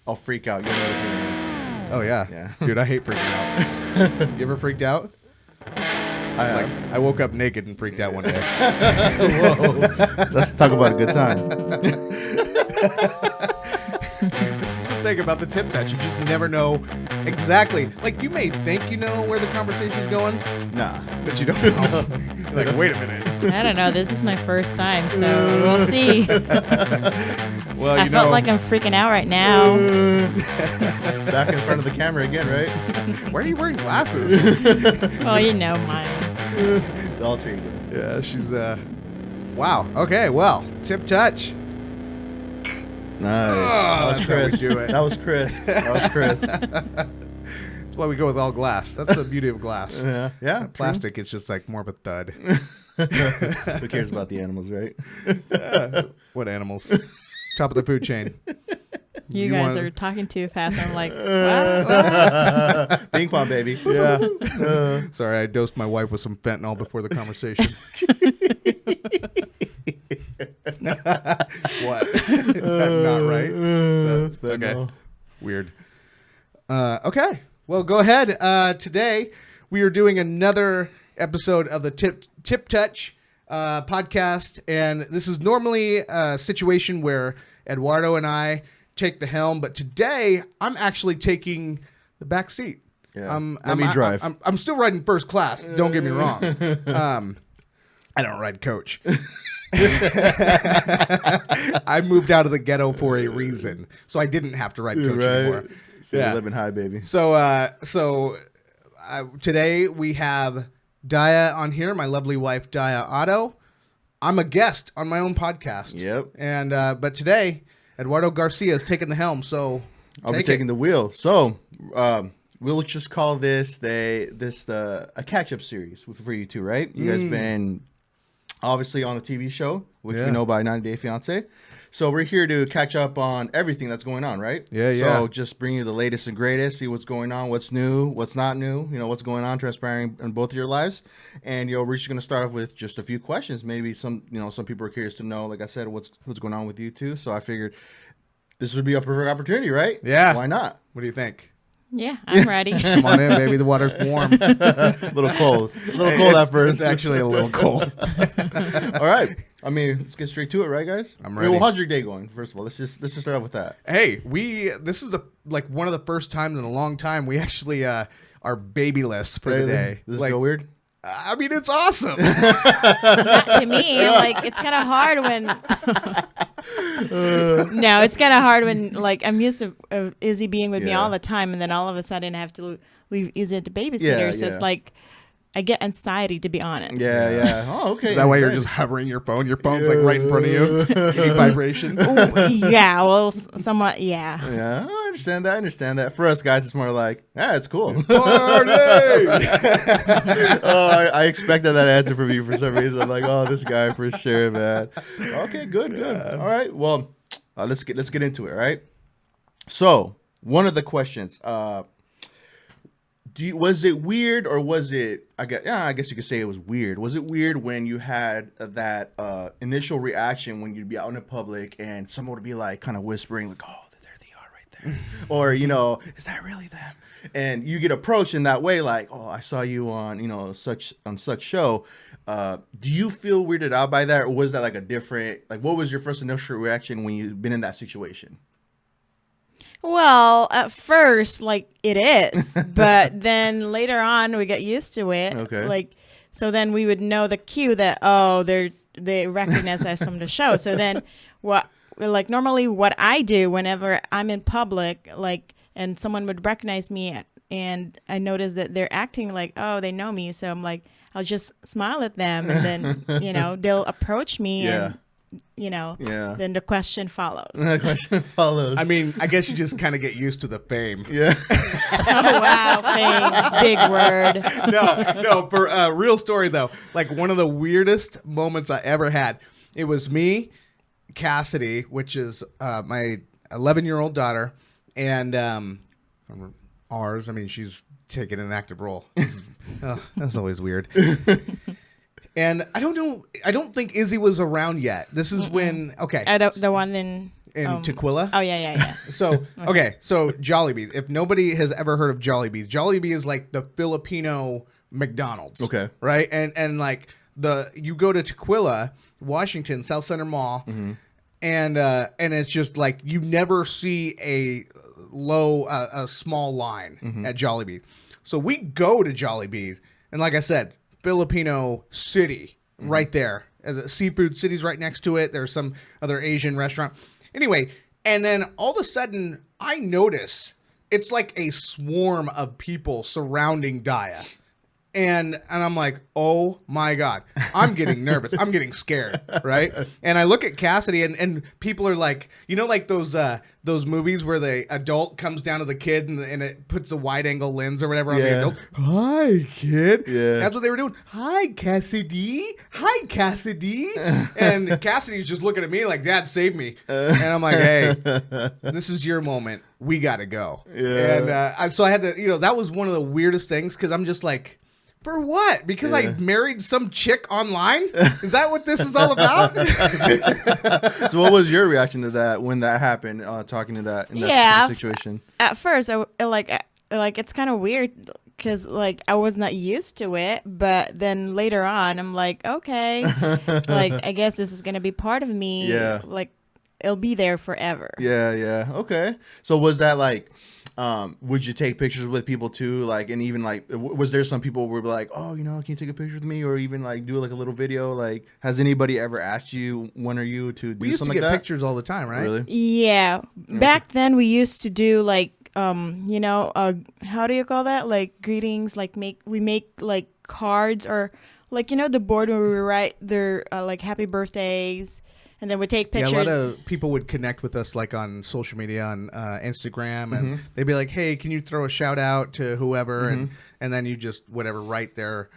I'll freak out. You'll notice me. Oh yeah. Dude, I hate freaking out. You ever freaked out? I woke up naked and freaked out one day. Whoa. Let's talk about a good time. This is the thing about the tip touch. You just never know exactly. Like, you may think you know where the conversation's going. Nah. But you don't know. You're like, wait a minute. I don't know. This is my first time, so we'll see. Well, I felt like I'm freaking out right now. Back in front of the camera again, right? Why are you wearing glasses? Oh, you know mine. All change. Yeah, she's wow. Okay, well, tip touch. Nice. Oh, that was that's how we Chris. do it. That was Chris. That was Chris. That's why we go with all glass. That's the beauty of glass. Yeah. Plastic, it's just like more of a thud. Who cares about the animals, right? What animals? Top of the food chain. You guys are talking too fast. I'm like, what? Ping pong, baby. Yeah. Sorry, I dosed my wife with some fentanyl before the conversation. What? Not right. Okay. Weird. Okay. Well, go ahead. Today we are doing another episode of the Tip Touch podcast, and this is normally a situation where Eduardo and I take the helm, but today I'm actually taking the back seat. Yeah. Let me drive. I'm still riding first class. Don't get me wrong. I don't ride coach. I moved out of the ghetto for a reason, so I didn't have to ride coach anymore. So you're living high, baby. So, today we have Daya on here, my lovely wife, Daya Otto. I'm a guest on my own podcast. Yep. And but today, Eduardo Garcia is taking the helm, so I'll be taking the wheel. So, we'll just call this a catch-up series for you two, right? You guys been obviously on the TV show, which you know by 90 Day Fiancé. So we're here to catch up on everything that's going on, right? Yeah. So just bring you the latest and greatest, see what's going on, what's new, what's not new, what's going on, transpiring in both of your lives. And, we're just going to start off with just a few questions. Maybe some people are curious to know, like I said, what's going on with you two. So I figured this would be a perfect opportunity, right? Yeah. Why not? What do you think? Yeah, I'm ready. Come on in, baby. The water's warm. A little cold. A little cold at first. It's actually a little cold. All right. I mean, let's get straight to it, right, guys? I'm ready. Well, how's your day going? First of all, let's just start off with that. Hey, this is one of the first times in a long time we actually are babyless for the day. Does it feel weird? I mean, it's awesome. To me, like, it's kind of hard when. No, it's kind of hard when, like, I'm used to Izzy being with me all the time, and then all of a sudden I have to leave Izzy at the babysitter. So it's like I get anxiety, to be honest. Yeah. Oh, okay. Is that why you're just hovering your phone? Your phone's like right in front of you. Any vibration? Yeah. Well, somewhat. Yeah. Yeah, I understand that. For us guys, it's more like, it's cool. Party! I expected that answer from you for some reason. I'm like, this guy for sure, man. Okay, good. All right. Well, let's get into it. All right. So one of the questions. Was it weird, or was it? I guess you could say it was weird. Was it weird when you had that initial reaction when you'd be out in public and someone would be like, kind of whispering, like, "Oh, there they are, right there," or is that really them? And you get approached in that way, like, "Oh, I saw you on such show." Do you feel weirded out by that, or was that like a different? Like, what was your first initial reaction when you've been in that situation? Well, at first, like, it is, but then later on we get used to it. Okay. Like, so then we would know the cue that they recognize us from the show. So then, normally what I do whenever I'm in public, like, and someone would recognize me, and I notice that they're acting like, they know me, so I'm like, I'll just smile at them, and then they'll approach me and. Then the question follows. I mean, I guess you just kind of get used to the fame. Yeah. Oh, wow, fame, big word. No, for a real story, though, like one of the weirdest moments I ever had, it was me, Cassidy, which is my 11-year-old daughter, and ours. I mean, she's taking an active role. That's always weird. And I don't know. I don't think Izzy was around yet. This is when. Okay. The one in in Tequila. Oh yeah. So okay, so Jollibee's. If nobody has ever heard of Jollibee's, Jollibee is like the Filipino McDonald's. Okay. Right, and like you go to Tequila, Washington, South Center Mall, and it's just like you never see a small line at Jollibee. So we go to Jollibee, and like I said, Filipino city right there. The seafood city's right next to it. There's some other Asian restaurant. Anyway, and then all of a sudden, I notice it's like a swarm of people surrounding Daya. And I'm like, oh my God, I'm getting nervous. I'm getting scared, right? And I look at Cassidy, and people are like, like those movies where the adult comes down to the kid and it puts a wide angle lens or whatever on the adult. Hi, kid. Yeah. That's what they were doing. Hi, Cassidy. Hi, Cassidy. And Cassidy's just looking at me like, Dad, save me. And I'm like, hey, this is your moment. We got to go. Yeah. And so I had to, that was one of the weirdest things because I'm just like, for what? Because I married some chick online? Is that what this is all about? So what was your reaction to that when that happened, talking to that in that situation? At first, I like it's kind of weird because like I was not used to it, but then later on, I'm like, okay, like I guess this is gonna be part of me. Yeah. Like it'll be there forever. Yeah. Okay. So was that like... would you take pictures with people too? Like, and even like, was there some people who were like, oh, can you take a picture with me? Or even like do like a little video? Like, has anybody ever asked you, when are you to do we used something to get like that? pictures all the time, right? Really? Yeah. Back then we used to do like, how do you call that? Like greetings, like we make like cards or like, the board where we write their like happy birthdays. And then we take pictures. Yeah, a lot of people would connect with us like on social media, on Instagram, and they'd be like, "Hey, can you throw a shout out to whoever?" And then you just write their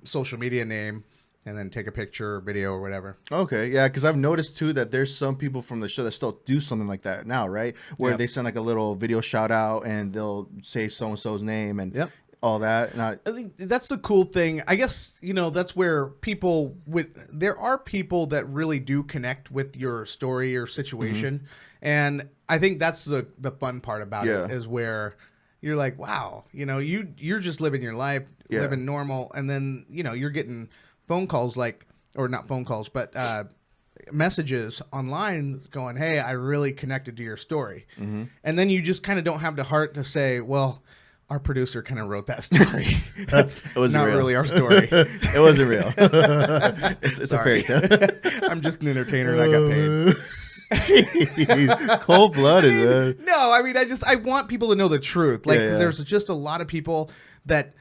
social media name, and then take a picture or video or whatever. Okay, yeah, because I've noticed too that there's some people from the show that still do something like that now, right? Where they send like a little video shout out and they'll say so and so's name and all that. And I think that's the cool thing. I guess, that's where there are people that really do connect with your story or situation. And I think that's the fun part about it is where you're like, wow, you're just living your life, living normal. And then, you're getting phone calls or not phone calls, but messages online going, hey, I really connected to your story. And then you just kind of don't have the heart to say, well, our producer kind of wrote that story. That's not real. really our story. It wasn't real. It's a fairy tale. I'm just an entertainer and I got paid. Cold-blooded, man. No, I want people to know the truth. Like, there's just a lot of people that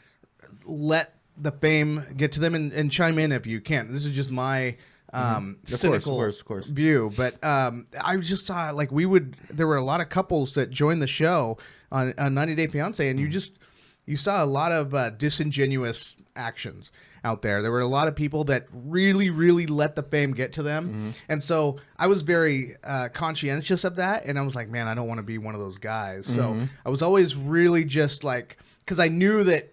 let the fame get to them, and chime in if you can. This is just my cynical of course. view. But I just saw there were a lot of couples that joined the show on 90 Day Fiance, and you saw a lot of disingenuous actions out there. There were a lot of people that really, really let the fame get to them. And so I was very conscientious of that. And I was like, man, I don't want to be one of those guys. So I was always really just like, because I knew that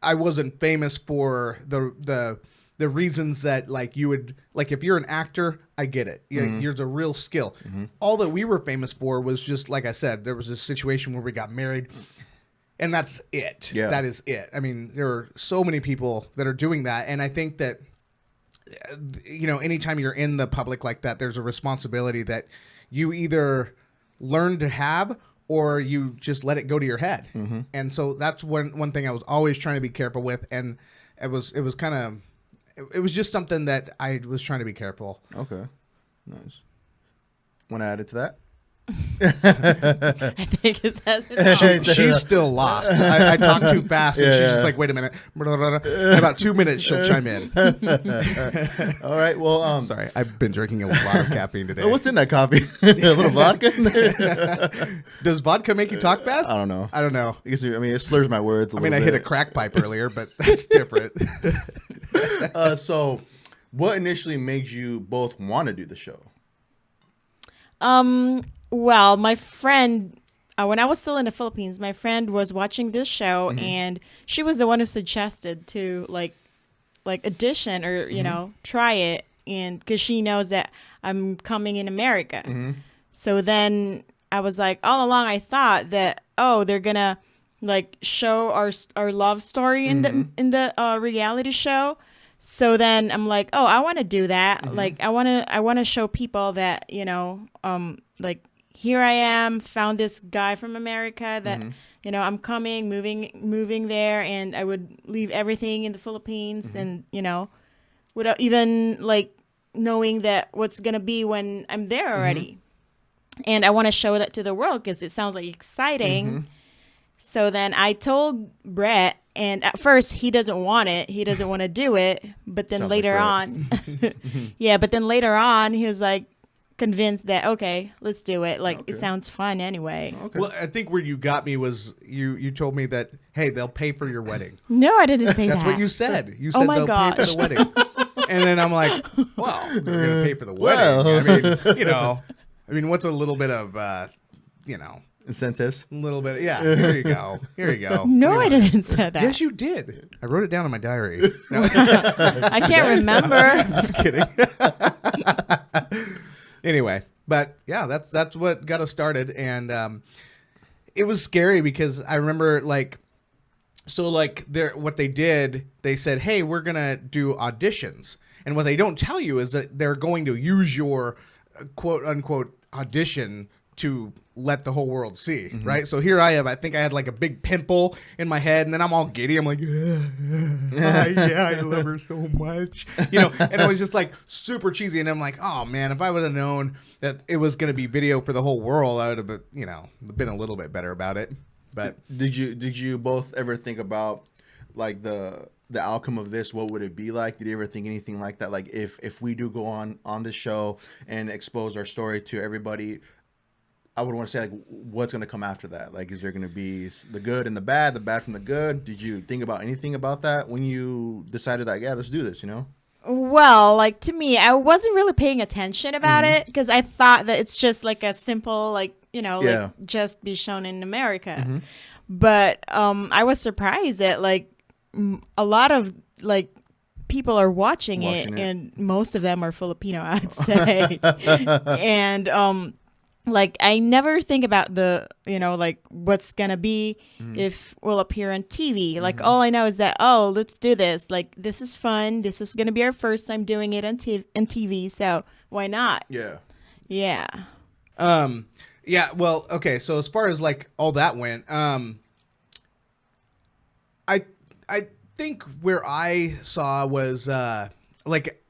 I wasn't famous for the reasons that like you would, like if you're an actor, I get it. There's a real skill. All that we were famous for was just, like I said, there was a situation where we got married. And that's it. Yeah. That is it. I mean, there are so many people that are doing that. And I think that, anytime you're in the public like that, there's a responsibility that you either learn to have or you just let it go to your head. And so that's one thing I was always trying to be careful with. And it was just something that I was trying to be careful. Okay. Nice. Want to add it to that? I think it hasn't. She's still lost. I talk too fast, and she's just like, "Wait a minute." In about 2 minutes, she'll chime in. All right. Well, sorry, I've been drinking a lot of caffeine today. What's in that coffee? A little vodka in there? Does vodka make you talk fast? I don't know. I guess, it slurs my words. I hit a crack pipe earlier, but that's different. So, what initially made you both want to do the show? Well, my friend, when I was still in the Philippines, my friend was watching this show, and she was the one who suggested to like audition or try it, and because she knows that I'm coming in America. So then I was like, all along I thought that, oh, they're gonna like show our love story in the reality show. So then I'm like, oh, I want to do that. Like I want to show people that, you know, like here I am, found this guy from America that, you know, I'm coming, moving there, and I would leave everything in the Philippines, and you know, without even like knowing that what's gonna be when I'm there already. And I want to show that to the world because it sounds like exciting. So then I told Brett, and at first he doesn't want it. He doesn't want to do it. But then Sounds later like on, but then later on, he was like convinced that, okay, let's do it. Like, it sounds fun anyway. Okay. Well, I think where you got me was you told me that, hey, they'll pay for your wedding. No, I didn't say That's that. what you said. You said Oh my they'll pay for gosh. the wedding. And then I'm like, well, they're going to pay for the wedding. I mean, you know, what's a little bit of, you know, incentives. a little bit. Yeah, here you go. Here you go. No, I didn't say that. Yes, you did. I wrote it down in my diary. No. I can't remember. Just kidding. Anyway, but yeah, that's what got us started, and it was scary because I remember what they did, they said, hey, we're gonna do auditions, and what they don't tell you is that they're going to use your quote unquote audition to let the whole world see, right? So here I am. I think I had like a big pimple in my head, and then I'm all giddy. I'm like, yeah, I love her so much, you know. And it was just like super cheesy. And I'm like, oh man, if I would have known that it was going to be video for the whole world, I would have been, you know, been a little bit better about it. But did you both ever think about like the outcome of this? What would it be like? Did you ever think anything like that? Like if we do go on this show and expose our story to everybody, I would want to say, like, what's going to come after that? Like, is there going to be the good and the bad from the good? Did you think about anything about that when you decided that, yeah, let's do this, you know? Well, like, to me, I wasn't really paying attention about it because I thought that it's just like a simple, like, you know, like just be shown in America. But I was surprised that, like, a lot of, like, people are watching it, and most of them are Filipino, I'd say. And, like, I never think about the, you know, like what's going to be if we'll appear on TV. Like, all I know is that, oh, let's do this. Like, this is fun. This is going to be our first time doing it on TV. So why not? Yeah. Yeah. Yeah. Well, okay. So as far as like all that went, I think where I saw was, like,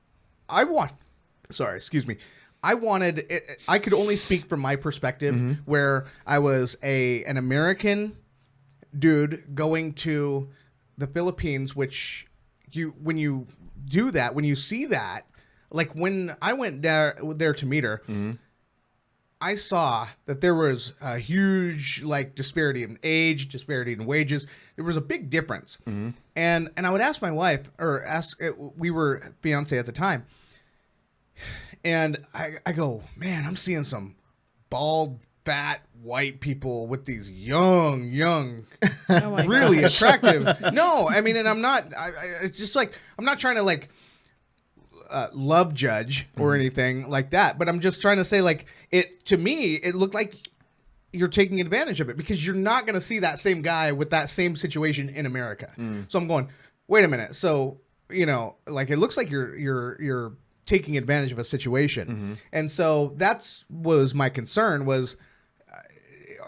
I wanted it, I could only speak from my perspective where I was an American dude going to the Philippines, which when you do that, when you see that, like when I went there to meet her, I saw that there was a huge like disparity in age, disparity in wages. There was a big difference. And I would ask my wife, we were fiance at the time. And I go, man, I'm seeing some bald, fat, white people with these young, really attractive. No, I mean, and I'm not, it's just like, I'm not trying to like love judge or anything like that. But I'm just trying to say, like, to me, it looked like you're taking advantage of it because you're not going to see that same guy with that same situation in America. So I'm going, wait a minute. So, you know, like, it looks like you're taking advantage of a situation. And so was my concern was,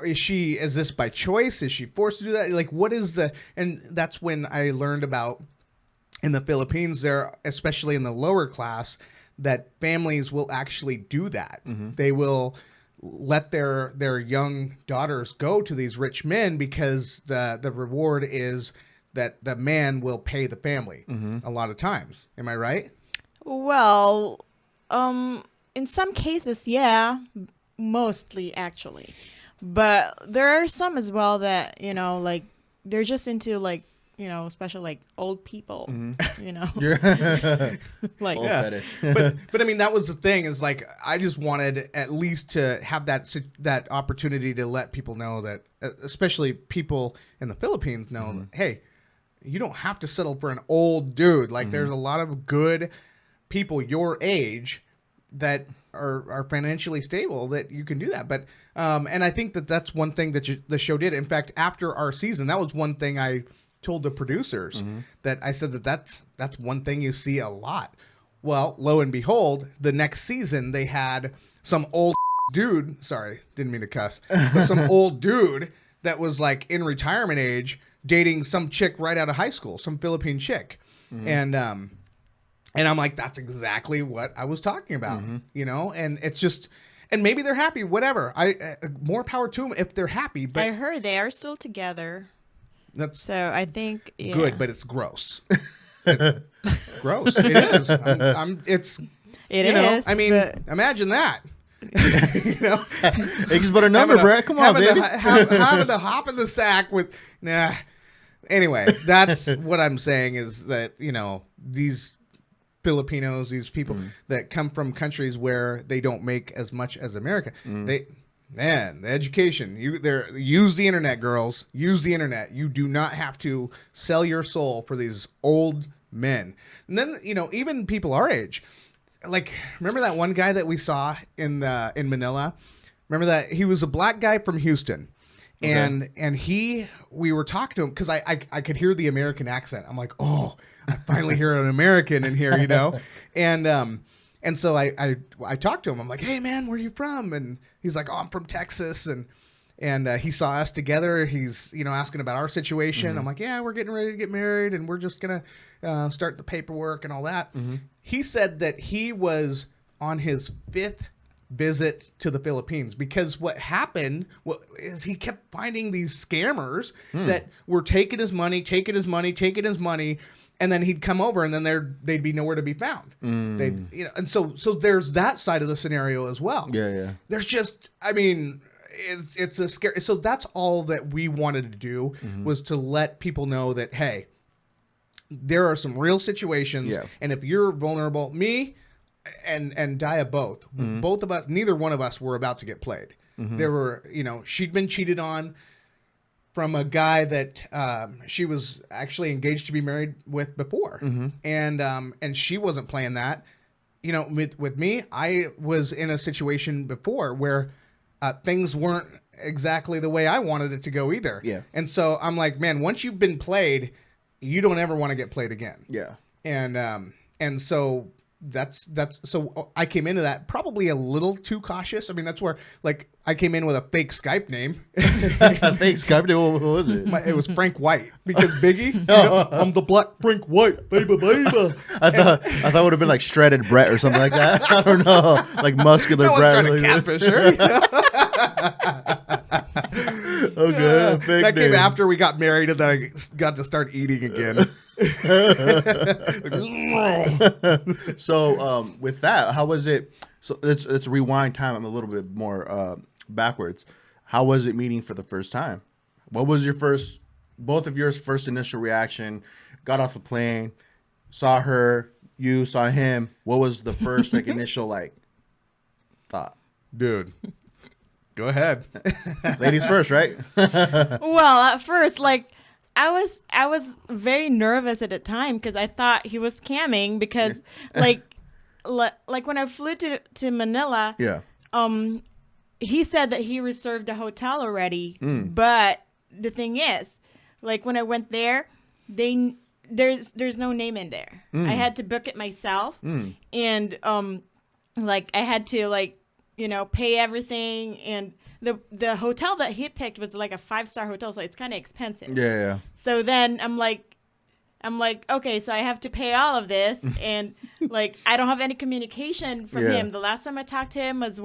is this by choice? Is she forced to do that? Like, what is and that's when I learned about in the Philippines there, especially in the lower class, that families will actually do that. They will let their young daughters go to these rich men because the reward is that the man will pay the family a lot of times. Am I right? Well, in some cases, yeah, mostly actually. But there are some as well that, you know, like they're just into like, you know, especially like old people, you know. Like Old fetish. but I mean, that was the thing is like, I just wanted at least to have that opportunity to let people know that, especially people in the Philippines know, hey, you don't have to settle for an old dude. Like there's a lot of good people your age that are financially stable that you can do that. But and I think that's one thing that the show did. In fact, after our season, that was one thing I told the producers that I said that's one thing you see a lot. Well, lo and behold, the next season they had some old dude. Sorry, didn't mean to cuss. But some old dude that was like in retirement age dating some chick right out of high school, some Philippine chick, and I'm like, that's exactly what I was talking about, you know. And it's just, and maybe they're happy, whatever. More power to them if they're happy. But I heard they are still together. That's so I think good, but it's gross. It's gross. It is. It is. I mean, imagine that. You know, just put a number, Brett. Come on, baby. Having to hop in the sack with Anyway, that's what I'm saying is that, you know, these Filipinos, these people that come from countries where they don't make as much as America, the education. Use the internet, girls. Use the internet. You do not have to sell your soul for these old men. And then, you know, even people our age. Like, remember that one guy that we saw in Manila? Remember that he was a black guy from Houston, and we were talking to him because I could hear the American accent. I'm like, oh, I finally hear an American in here, you know, and so I talked to him. I'm like, hey man, where are you from? And he's like, oh, I'm from Texas, and he saw us together. He's, you know, asking about our situation. I'm like, yeah, we're getting ready to get married, and we're just gonna start the paperwork and all that. He said that he was on his 5th visit to the Philippines because what happened is he kept finding these scammers that were taking his money, and then he'd come over, and then they'd be nowhere to be found. They'd, you know, and so there's that side of the scenario as well. Yeah. There's just, I mean, it's a scary. So that's all that we wanted to do was to let people know that, hey, there are some real situations, and if you're vulnerable, me and Daya both of us, neither one of us were about to get played. There were, you know, she'd been cheated on from a guy that she was actually engaged to be married with before, and she wasn't playing that. You know, with me, I was in a situation before where things weren't exactly the way I wanted it to go either. Yeah, and so I'm like, man, once you've been played, you don't ever want to get played again. Yeah, and so that's so I came into that probably a little too cautious. I mean, that's where, like, I came in with a fake Skype name. A fake Skype name? What was it? It was Frank White because Biggie. You know, I'm the black Frank White, baby. I thought it would have been like shredded Brett or something like that. I don't know, like muscular Brett. Trying to catfish her. Okay, that came after we got married, and then I got to start eating again. So with that, how was it? So let's rewind time. I'm a little bit more backwards. How was it meeting for the first time? What was both of your first initial reaction? Got off the plane, saw her, you saw him. What was the first initial thought? Dude, go ahead. Ladies first, right? Well, at first, I was very nervous at the time because I thought he was scamming because like when I flew to Manila, he said that he reserved a hotel already. But the thing is, like when I went there, there's no name in there. I had to book it myself, and I had to pay everything, and the hotel that he picked was like a 5-star hotel, so it's kind of expensive. Yeah. So then I'm like, okay, so I have to pay all of this, and I don't have any communication from him. The last time I talked to him was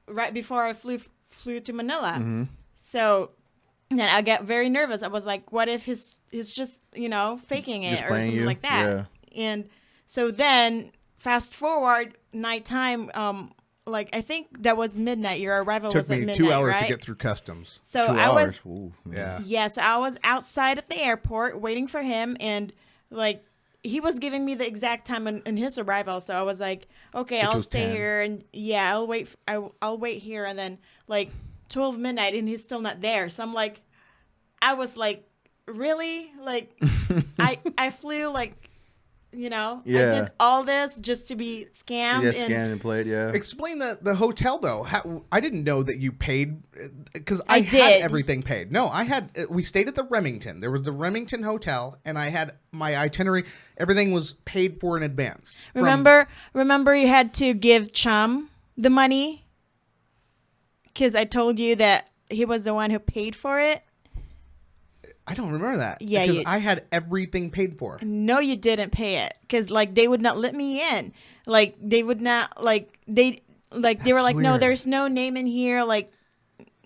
right before I flew to Manila. So then I got very nervous. I was like, what if he's just faking it just or something you? like that? Yeah. And so then fast forward nighttime. I think that was midnight. Your arrival was at midnight, Took me 2 hours right? to get through customs. So 2 I hours. was, Ooh, yes, I was outside at the airport waiting for him, and he was giving me the exact time in his arrival. So I was like, okay, I'll stay 10. here, and I'll wait. I'll wait here, and then 12 midnight, and he's still not there. So I'm like, I was like, really? I flew I Yeah. did all this just to be scammed. Yeah, scanned and played. Yeah. Explain the hotel though. I didn't know that you paid because I had did. everything paid. No, I had. We stayed at the Remington. There was the Remington Hotel, and I had my itinerary. Everything was paid for in advance. Remember, you had to give Chum the money because I told you that he was the one who paid for it. I don't remember that. Yeah, because I had everything paid for. No, you didn't pay it because they would not let me in. They would not they were like, no, weird. there's no name in here,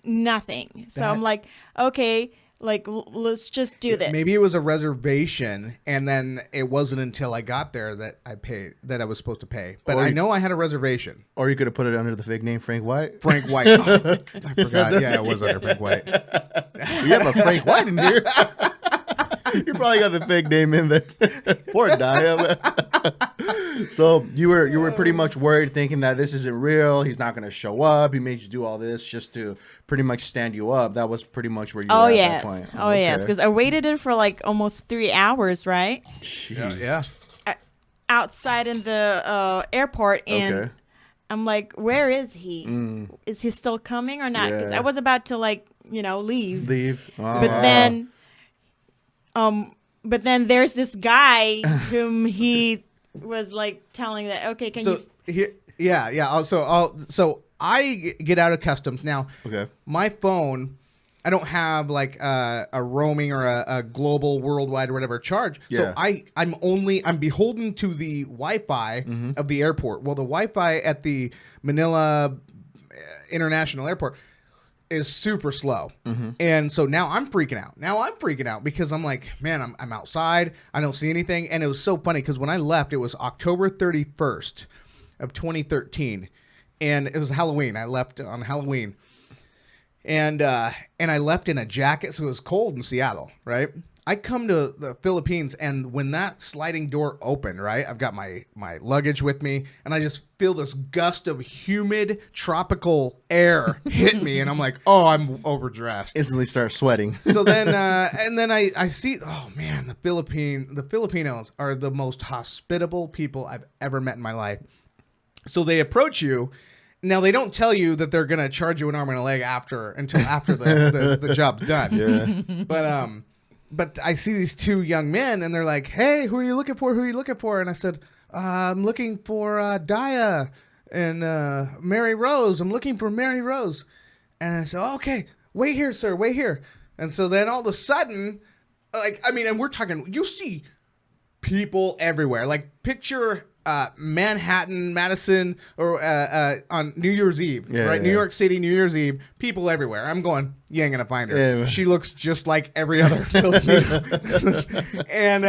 nothing. So I'm like, okay, let's just do this. Maybe it was a reservation, and then it wasn't until I got there that I paid that I was supposed to pay. But I know I had a reservation. Or you could have put it under the fake name Frank White. Frank White. Oh, I forgot. Yeah, it was under Frank White. You have a Frank White in here. You probably got the fake name in there. Poor Daya. So you were pretty much worried, thinking that this isn't real. He's not going to show up. He made you do all this just to pretty much stand you up. That was pretty much where you were at that point. Oh yes, because I waited it for almost 3 hours, right? Yeah. Outside in the airport, and Okay. I'm like, where is he? Is he still coming or not? Because Yeah. I was about to leave. Leave. Oh, But wow. then there's this guy whom he was telling that, okay, can you Here, yeah. So I get out of customs now. Okay. My phone, I don't have a roaming or a global, worldwide, or whatever charge. Yeah. So I'm beholden to the Wi-Fi of the airport. Well, the Wi-Fi at the Manila International Airport is super slow. And so now I'm freaking out. Because I'm like, man, I'm outside. I don't see anything. And it was so funny because when I left, it was October 31st of 2013. And it was Halloween. I left on Halloween. And I left in a jacket, so it was cold in Seattle, right? I come to the Philippines, and when that sliding door opened, right, I've got my luggage with me, and I just feel this gust of humid tropical air hit me, and I'm like, oh, I'm overdressed. Instantly start sweating. So then, and then I see, oh man, the Filipinos are the most hospitable people I've ever met in my life. So they approach you. Now they don't tell you that they're gonna charge you an arm and a leg until after the job's done. Yeah. But I see these two young men, and they're like, "Hey, who are you looking for? Who are you looking for?" And I said, "I'm looking for Daya and Mary Rose. I'm looking for Mary Rose." And I said, "Okay, wait here, sir. Wait here." And so then all of a sudden, and we're talking. You see people everywhere. Picture Manhattan, Madison, or on New Year's Eve, right? New York City, New Year's Eve, people everywhere. I'm going, you ain't gonna find her. Yeah. She looks just like every other Filipino. And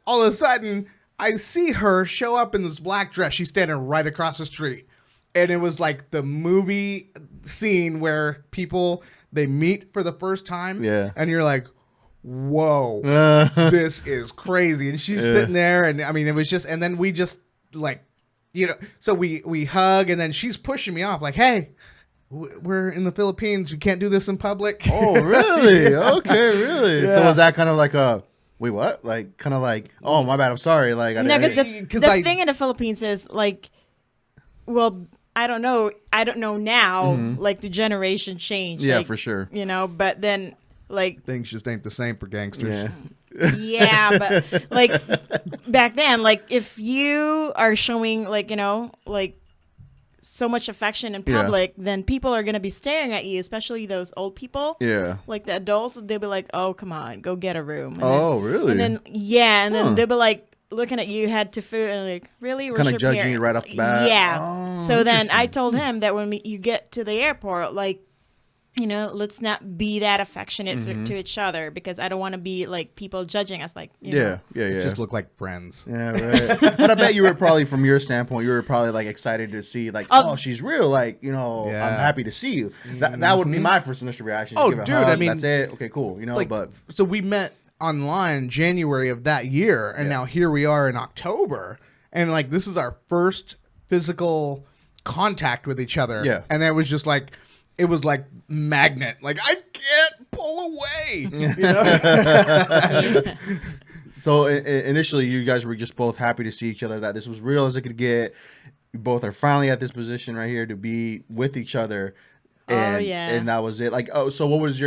all of a sudden, I see her show up in this black dress. She's standing right across the street. And it was like the movie scene where people, they meet for the first time. Yeah. And you're like, whoa, this is crazy. And she's sitting there, and I mean, it was just, and then we just so we hug, and then she's pushing me off like, hey, we're in the Philippines, you can't do this in public. Oh, really? Yeah. Okay, really? Yeah. So was that kind of like a, wait, what? Kind of like, oh, my bad, I'm sorry. No, because the thing in the Philippines is well, I don't know now, the generation changed. Yeah, for sure. But then Things just ain't the same for gangsters. Yeah. yeah, but back then, if you are showing so much affection in public, then people are gonna be staring at you, especially those old people. Yeah. Like the adults, they'll be like, "Oh, come on, go get a room." And Really? And then they'll be looking at you head to foot and really, Kind of judging you right off the bat. Yeah. Oh, So then I told him that when you get to the airport, let's not be that affectionate to each other, because I don't want to be people judging us. Yeah. Just look like friends. Yeah, right. But I bet you were probably, from your standpoint, you were probably excited to see oh, she's real. I'm happy to see you. That would be my first initial reaction. Oh, Give a dude, hug, I mean, that's it. Okay, cool. But so we met online January of that year, and now here we are in October, and this is our first physical contact with each other. Yeah. And it was just it was like magnet. I can't pull away. So initially, you guys were just both happy to see each other. That this was real as it could get. You both are finally at this position right here to be with each other. And, and that was it. Like, so what was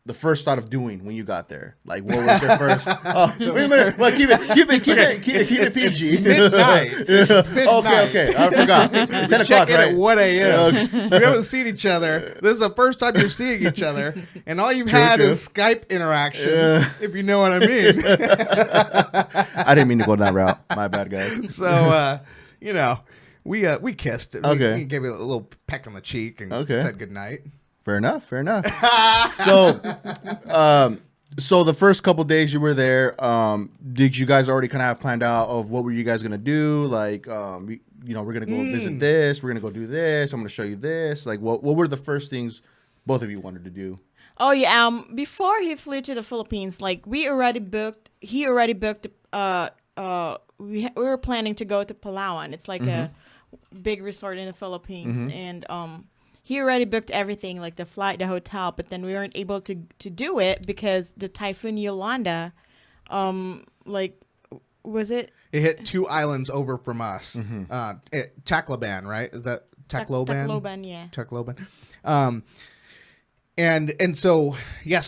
the first thought of doing when you got there? Like, what was your first? Oh, wait a minute. Well, keep it PG. Midnight. Okay. I forgot. 10 o'clock, Check in right? at 1 a.m. We haven't seen each other. This is the first time you're seeing each other, and all you've had is Skype interactions, if you know what I mean. I didn't mean to go that route. My bad, guys. So, we kissed. Okay. We gave you a little peck on the cheek and said goodnight. Fair enough. So the first couple days you were there, did you guys already kind of have planned out of what were you guys gonna do? Like, we're gonna go visit this, we're gonna go do this, I'm gonna show you this. Like, what were the first things both of you wanted to do? Oh yeah. Before he flew to the Philippines, like he already booked. We were planning to go to Palawan. It's like a big resort in the Philippines, and he already booked everything, like the flight, the hotel, but then we weren't able to do it because the typhoon Yolanda, was it? It hit 2 islands over from us. Tacloban, right? Is that Tacloban? Tacloban, yeah. Tacloban. And so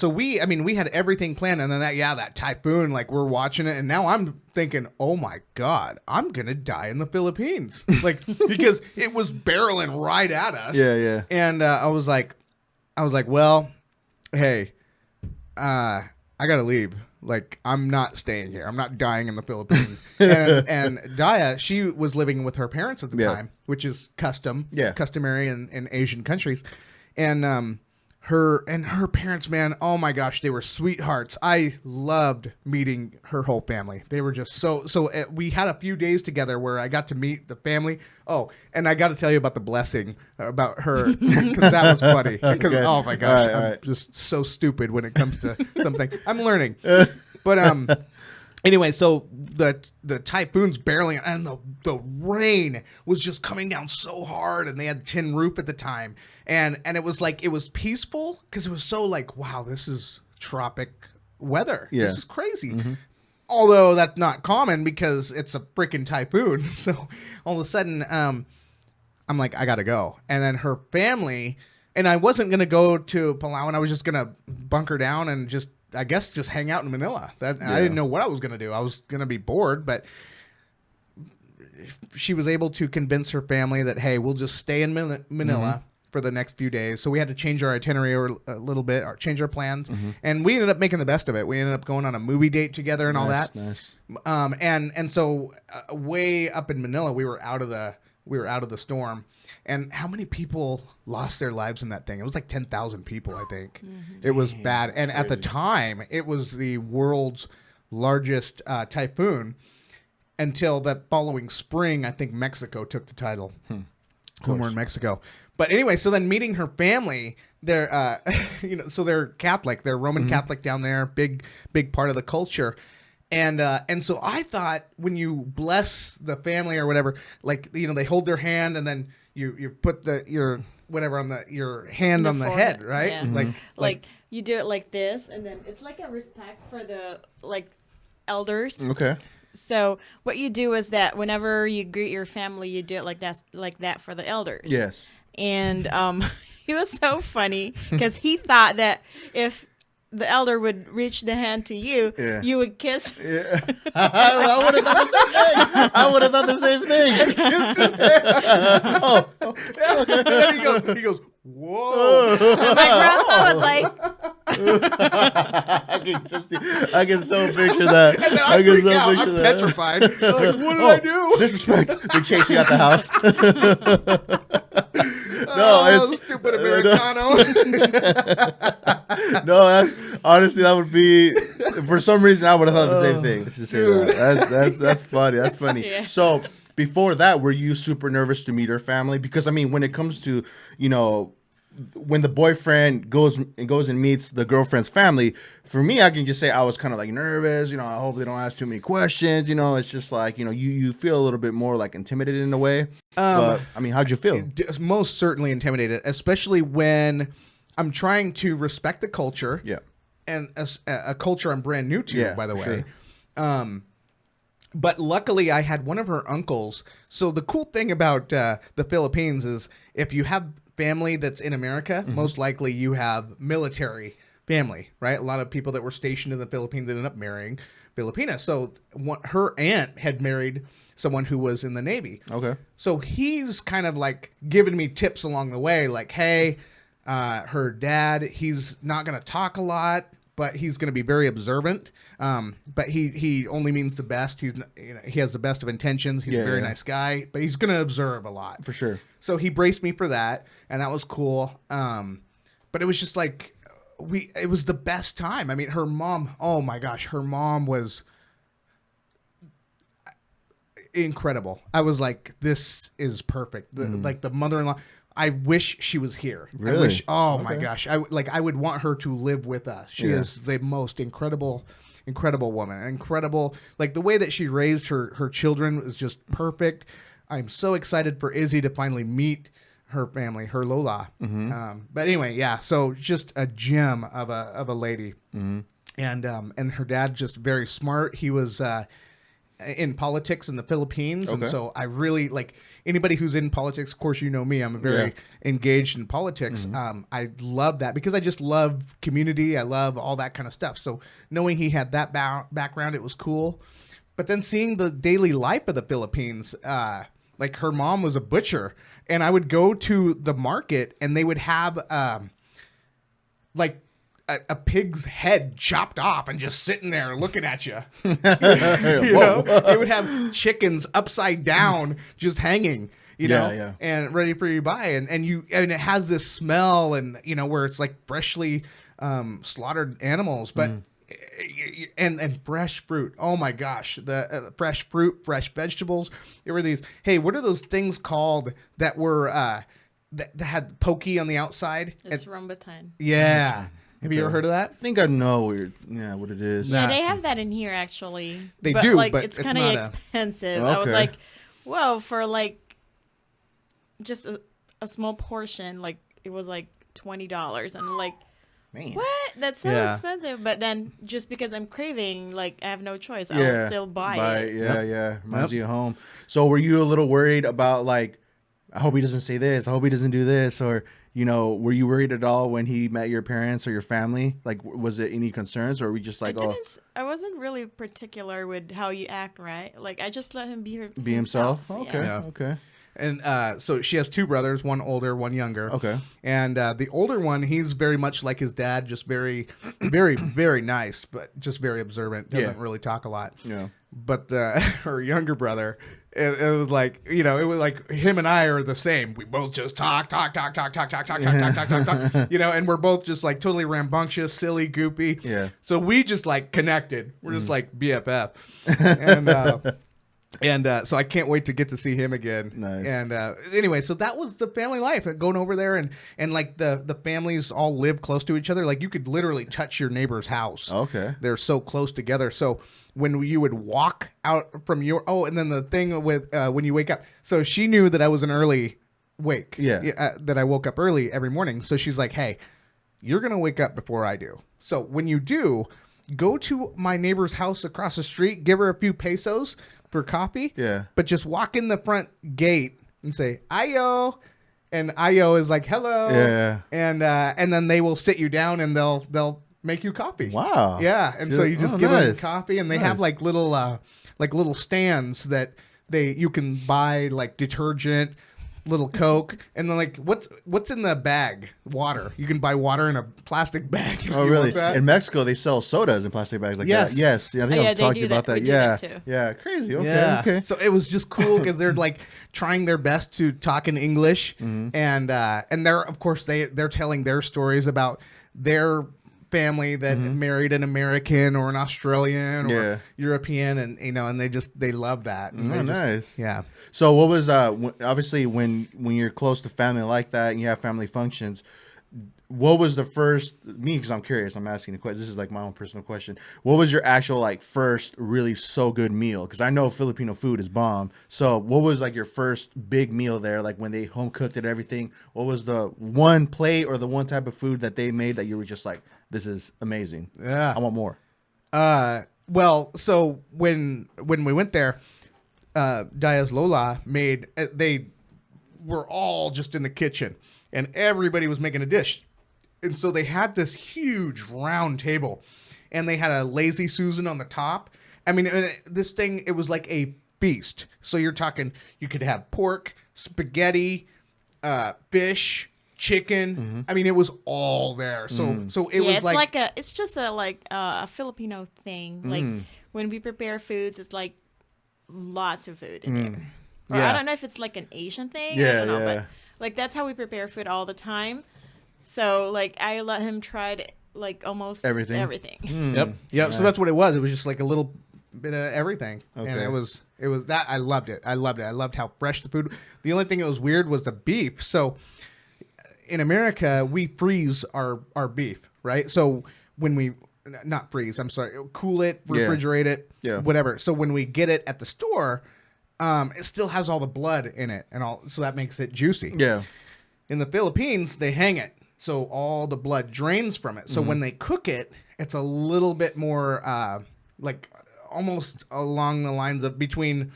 we had everything planned, and then that typhoon, like we're watching it, and now I'm thinking, oh my God, I'm gonna die in the Philippines, like because it was barreling right at us. Yeah. And I was like, well, hey, I gotta leave. Like, I'm not staying here. I'm not dying in the Philippines. and Daya, she was living with her parents at the time, which is customary in Asian countries, and her parents, man, oh my gosh, they were sweethearts. I loved meeting her whole family. They were just so we had a few days together where I got to meet the family. Oh, and I got to tell you about the blessing about her, because that was funny. Because oh my gosh, I'm just so stupid when it comes to something. I'm learning. But anyway, so the typhoon's barreling, and the rain was just coming down so hard, and they had tin roof at the time, and it was like, it was peaceful because it was so like, wow, this is tropic weather. Yeah. This is crazy. Although that's not common because it's a freaking typhoon. So all of a sudden, I'm like, I gotta go. And then her family, and I wasn't gonna go to Palawan. I was just gonna bunker down and just hang out in Manila. I didn't know what I was going to do. I was going to be bored, but she was able to convince her family that, hey, we'll just stay in Manila for the next few days. So we had to change our itinerary a little bit, or change our plans. And we ended up making the best of it. We ended up going on a movie date together and all that. Nice. And so way up in Manila, we were out of the storm. And how many people lost their lives in that thing? It was like 10,000 people, I think. It was bad. And at the time, it was the world's largest typhoon until that following spring. I think Mexico took the title. When we're in Mexico. But anyway, so then meeting her family, they're, so they're Catholic. They're Roman Catholic down there, big part of the culture. And so I thought when you bless the family or whatever, like, they hold their hand and then you put your whatever on your hand on the head, right? Yeah. Like you do it like this, and then it's like a respect for the elders. Okay. So what you do is that whenever you greet your family, you do it like that for the elders. Yes. And it was so funny because he thought that if the elder would reach the hand to you, you would kiss. Yeah. I would have thought the same thing. He goes, whoa. My grandpa was like, I can so picture that. And then I freak out. I'm petrified. Like, what did I do? Disrespect. They chase you out the house. It's stupid Americano. No, honestly, that would be, for some reason, I would have thought the same thing. Let's just say that. That's funny. That's funny. Yeah. So before that, were you super nervous to meet her family? Because, I mean, when it comes to, when the boyfriend goes and meets the girlfriend's family, for me, I can just say I was kind of like nervous. I hope they don't ask too many questions. It's just like, you feel a little bit more like intimidated in a way. But I mean, how'd you feel? Most certainly intimidated, especially when I'm trying to respect the culture. Yeah. And a culture I'm brand new to, by the way. Sure. But luckily, I had one of her uncles. So the cool thing about the Philippines is if you have family that's in America, most likely you have military family, right? A lot of people that were stationed in the Philippines ended up marrying Filipina. So her aunt had married someone who was in the Navy. Okay. So he's kind of like giving me tips along the way, like, hey, her dad, he's not going to talk a lot, but he's going to be very observant. But he only means the best. He has the best of intentions. He's a very nice guy, but he's going to observe a lot. For sure. So he braced me for that, and that was cool. But it was just like it was the best time. I mean, her mom, oh my gosh, her mom was incredible. I was like, this is perfect. Like the mother-in-law, I wish she was here. Really? I wish, my gosh. I would want her to live with us. She is the most incredible woman. Incredible. Like the way that she raised her children was just perfect. I'm so excited for Izzy to finally meet her family, her Lola. But anyway, yeah. So just a gem of a lady. And her dad just very smart. He was in politics in the Philippines. Okay. And so I really like anybody who's in politics. Of course, you know me, I'm very engaged in politics. I love that because I just love community. I love all that kind of stuff. So knowing he had that background, it was cool. But then seeing the daily life of the Philippines, like her mom was a butcher, and I would go to the market and they would have like a pig's head chopped off and just sitting there looking at you. You know, they would have chickens upside down just hanging, you know, and ready for you to buy. And it has this smell and, you know, where it's like freshly slaughtered animals, but and fresh fruit. Oh my gosh. The fresh fruit, fresh vegetables. There were these, hey, what are those things called that were, that had pokey on the outside? It's rambutan. Yeah. Have you ever heard of that? I think I know what it is. Yeah, they have that in here actually. They do, like, but it's kind of expensive. Okay. I was like, whoa, for like just a small portion, like it was like $20, and I'm like, Man. what? That's so expensive. But then just because I'm craving, like I have no choice. I'll still buy it. Yeah. Reminds you of home. So were you a little worried about like, I hope he doesn't say this. I hope he doesn't do this, or you know, were you worried at all when he met your parents or your family? Like, was it any concerns, or were we just like, I wasn't really particular with how you act, right? Like, I just let him be himself? Okay, Yeah. okay. And so she has two brothers, one older, one younger. Okay. And the older one, he's very much like his dad, just very, very, very nice, but just very observant. Doesn't really talk a lot. Yeah. But her younger brother, it was like, you know, it was like him and I are the same. We both just talk, you know, and we're both just like totally rambunctious, silly, goofy. Yeah. So we just like connected. We're just like BFF. And so I can't wait to get to see him again. Nice. And anyway, so that was the family life. Going over there and like the families all live close to each other. Like you could literally touch your neighbor's house. Okay. They're so close together. So when you would walk out from and then the thing with when you wake up. So she knew that I was an early wake. Yeah. That I woke up early every morning. So she's like, hey, you're going to wake up before I do. So when you do, go to my neighbor's house across the street, give her a few pesos for coffee. Yeah. But just walk in the front gate and say, Ayo. And Ayo is like, hello. Yeah. And then they will sit you down and they'll make you coffee. Wow. Yeah. And so you just give nice. them coffee, and they have like little stands that you can buy like detergent, little Coke, and then like what's in the bag? Water. You can buy water in a plastic bag. Oh, really? In Mexico, they sell sodas in plastic bags like that. Yes. Yeah, I think I've talked to you about that. Yeah. Too. Yeah. Crazy. Okay. Yeah. Okay. So it was just cool because they're like trying their best to talk in English, and they're of course they're telling their stories about their family that married an American or an Australian or European, and you know, and they love that. And Nice. Yeah. So what was obviously when you're close to family like that and you have family functions, what was the first because I'm curious, I'm asking the question, this is like my own personal question, what was your actual like first really so good meal? Because I know Filipino food is bomb. So what was like your first big meal there, like when they home cooked it, everything? What was the one plate or the one type of food that they made that you were just like, this is amazing, Yeah. I want more? Well, so when we went there, Daya's Lola made. They were all just in the kitchen, and everybody was making a dish, and so they had this huge round table, and they had a lazy Susan on the top. I mean, this thing, it was like a feast. So you're talking, you could have pork, spaghetti, fish, chicken. I mean, it was all there. So it was like, it's just a Filipino thing. Like when we prepare foods, it's like lots of food in there. Or I don't know if it's like an Asian thing. I don't know, but like that's how we prepare food all the time. So like I let him try like almost everything. Yep. So that's what it was. It was just like a little bit of everything. Okay. And it was that. I loved it. I loved how fresh the food. The only thing that was weird was the beef. So in America, we freeze our beef, right? So when we not freeze, I'm sorry, cool it, refrigerate it, whatever. So when we get it at the store, it still has all the blood in it and all, so that makes it juicy. Yeah. In the Philippines, they hang it, so all the blood drains from it. So when they cook it, it's a little bit more like almost along the lines of between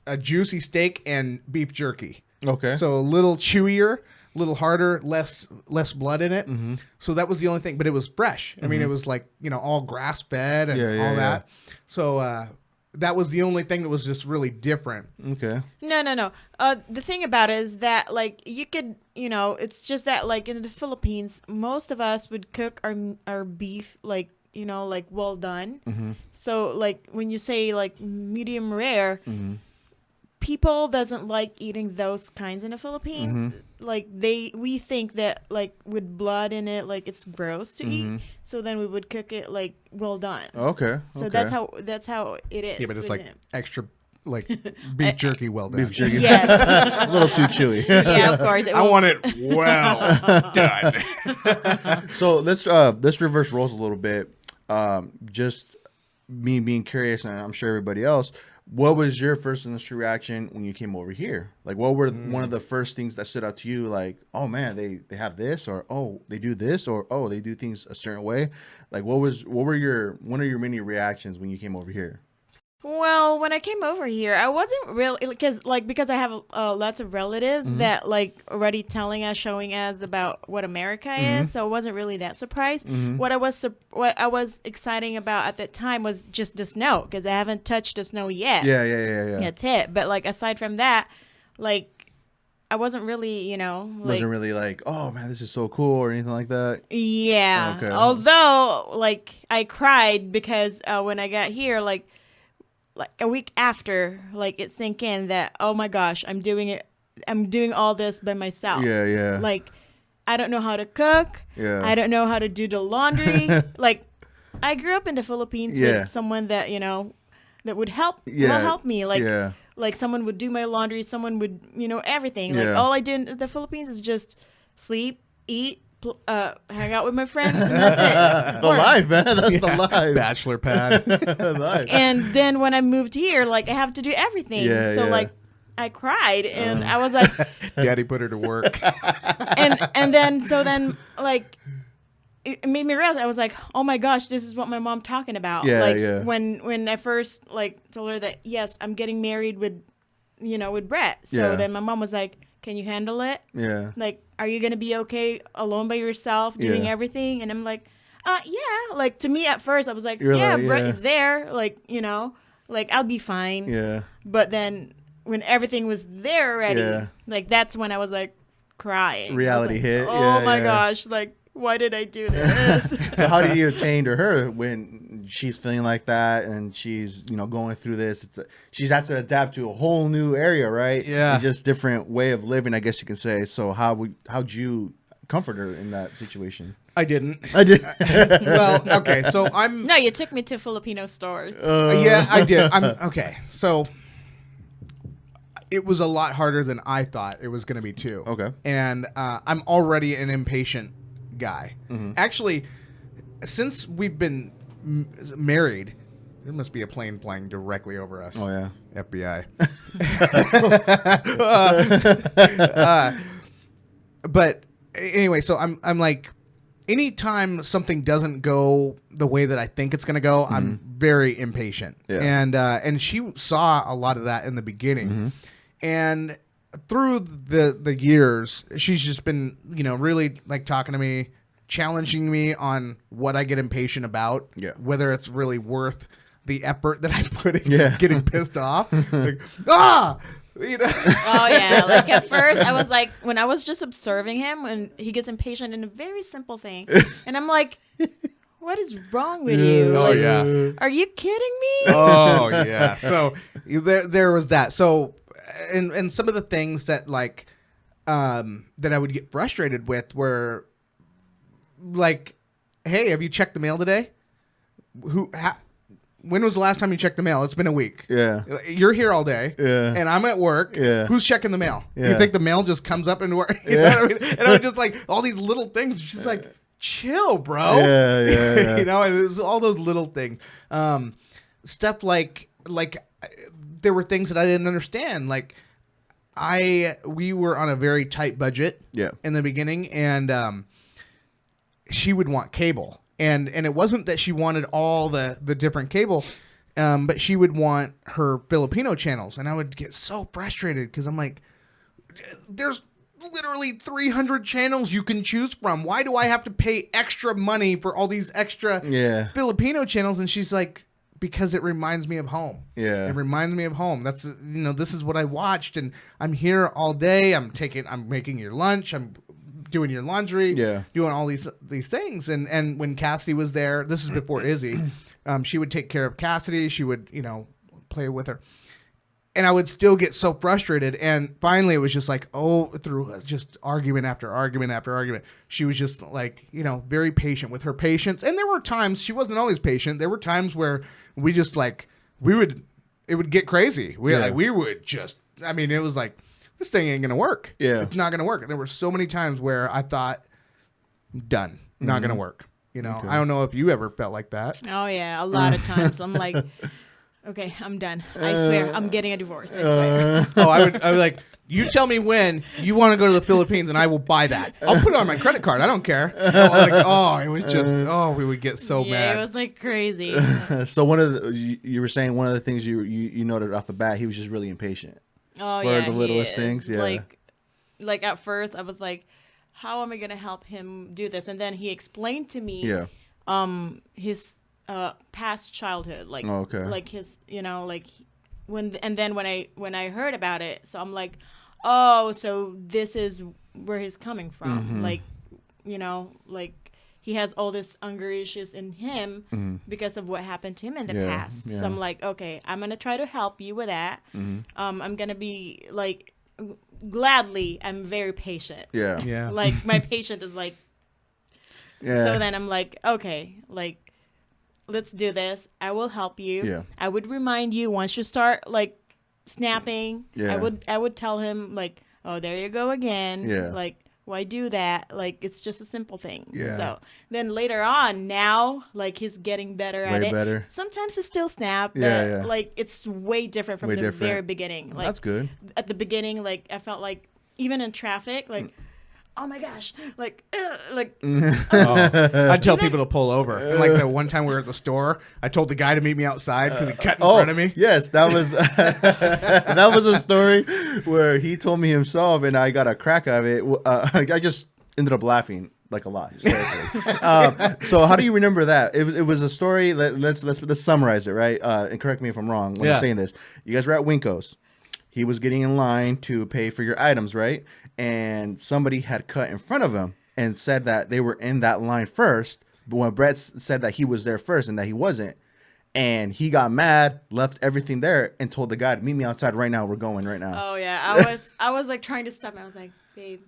a juicy steak and beef jerky. Okay. So a little chewier, a little harder, less blood in it. So that was the only thing, but it was fresh. I mean, it was like, all grass fed and all that. So that was the only thing that was just really different. Okay. No. The thing about it is that like you could, it's just that like in the Philippines, most of us would cook our beef like, like well done. So like when you say like medium rare, people doesn't like eating those kinds in the Philippines. Like we think that like with blood in it, like it's gross to eat. So then we would cook it like well done. Okay. So that's how it is. Yeah, but it's like extra like beef jerky well done. Beef jerky. Yes. A little too chewy. Yeah, of course. I want it well done. So let's reverse roles a little bit. Just me being curious, and I'm sure everybody else. What was your first initial reaction when you came over here? Like, what were one of the first things that stood out to you? Like, oh man, they have this, or oh they do this, or oh they do things a certain way. Like, what were one of your many reactions when you came over here? Well, when I came over here, I wasn't really because I have lots of relatives that like already showing us about what America is, so I wasn't really that surprised. What I was exciting about at that time was just the snow because I haven't touched the snow yet. Yeah. That's it. But like aside from that, like I wasn't really, Wasn't really like, oh man, this is so cool or anything like that. Yeah. Okay. Although, like I cried because when I got here, like a week after, like it sank in that, oh my gosh, I'm doing all this by myself. Yeah. Like, I don't know how to cook. Yeah. I don't know how to do the laundry. Like, I grew up in the Philippines with someone that, that would help me. Like someone would do my laundry. Someone would, everything. Like all I do in the Philippines is just sleep, eat, hang out with my friends, and that's it. The life, man. That's the life. Bachelor pad. Life. And then when I moved here, like I have to do everything. Like I cried and I was like, Daddy put her to work. and then like it made me realize, I was like, oh my gosh, this is what my mom talking about. When I first like told her that yes, I'm getting married with Brett. So then my mom was like, can you handle it? Yeah. Like, are you going to be okay alone by yourself doing everything? And I'm like, yeah. Like, to me at first, I was like, Brett is there. Like, like, I'll be fine. Yeah. But then when everything was there already, like, that's when I was like crying. Reality hit. Oh my gosh. Like, why did I do this? So how did you attain to her when she's feeling like that and she's, going through this? She's had to adapt to a whole new area, right? Yeah. And just different way of living, I guess you can say. So how'd you comfort her in that situation? I didn't. I did. Well, okay. So No, you took me to Filipino stores. Yeah, I did. Okay. So it was a lot harder than I thought it was going to be too. Okay. And I'm already an impatient guy. Actually, since we've been married, there must be a plane flying directly over us. Oh yeah, FBI. But anyway, so I'm like, anytime something doesn't go the way that I think it's going to go, I'm very impatient. Yeah. And she saw a lot of that in the beginning. And through the years, she's just been, really like talking to me, challenging me on what I get impatient about, whether it's really worth the effort that I put in getting pissed off. Like, oh yeah, like at first I was like, when I was just observing him when he gets impatient in a very simple thing, and I'm like, what is wrong with you? Oh, like, yeah. Are you kidding me? Oh yeah. So there was that. So and some of the things that like that I would get frustrated with were like, hey, have you checked the mail today? When was the last time you checked the mail? It's been a week. Yeah. You're here all day. Yeah. And I'm at work. Yeah. Who's checking the mail? Yeah. You think the mail just comes up into work? You know what I mean? And I'm just like, all these little things. She's like, chill, bro. Yeah. And it was all those little things. Stuff like there were things that I didn't understand. Like we were on a very tight budget in the beginning, and she would want cable. And it wasn't that she wanted all the different cable, but she would want her Filipino channels. And I would get so frustrated because I'm like, there's literally 300 channels you can choose from. Why do I have to pay extra money for all these extra Filipino channels? And she's like, because it reminds me of home. Yeah. It reminds me of home. That's, this is what I watched, and I'm here all day. I'm making your lunch. I'm doing your laundry, doing all these things. And when Cassidy was there, this is before Izzy, she would take care of Cassidy. She would, play with her. And I would still get so frustrated. And finally it was just like, through just argument after argument after argument, she was just like, very patient with her patience. And there were times she wasn't always patient. There were times where we just like, it would get crazy. We would just, it was like, this thing ain't going to work. Yeah. It's not going to work. There were so many times where I thought, done, not going to work. Okay. I don't know if you ever felt like that. Oh, yeah. A lot of times. I'm like, okay, I'm done. I swear, I'm getting a divorce. I swear. I would like, you tell me when you want to go to the Philippines and I will buy that. I'll put it on my credit card. I don't care. It was just, we would get so mad. It was like crazy. So you were saying one of the things you noted off the bat, he was just really impatient. Oh, for the littlest things. Yeah. Like at first I was like, how am I going to help him do this? And then he explained to me his past childhood, like his, when I heard about it, so I'm like, oh, so this is where he's coming from. Like, he has all this anger issues in him because of what happened to him in the past. So I'm like, okay, I'm going to try to help you with that. I'm going to be like, gladly, I'm very patient. Yeah. Yeah. Like my patient is like, so then I'm like, okay, like, let's do this. I will help you. Yeah. I would remind you once you start like snapping, I would tell him like, oh, there you go again. Yeah. Like, why do that? Like, it's just a simple thing. Yeah. So then later on, now, like, he's getting better at it. Better. Sometimes he still snap, but, like, it's way different from the very beginning. Like, that's good. At the beginning, like, I felt like, even in traffic, like, oh my gosh, like. I'd tell people to pull over. And like the one time we were at the store, I told the guy to meet me outside because he cut in front of me. Yes, that was that was a story where he told me himself, and I got a crack of it. I just ended up laughing like a lot. So how do you remember that? It was a story. Let's summarize it, right? And correct me if I'm wrong when I'm saying this. You guys were at Winko's. He was getting in line to pay for your items, right? And somebody had cut in front of him and said that they were in that line first. But when Brett said that he was there first and that he wasn't, and he got mad, left everything there, and told the guy to meet me outside right now. We're going right now. Oh yeah, I was like trying to stop him. I was like, babe.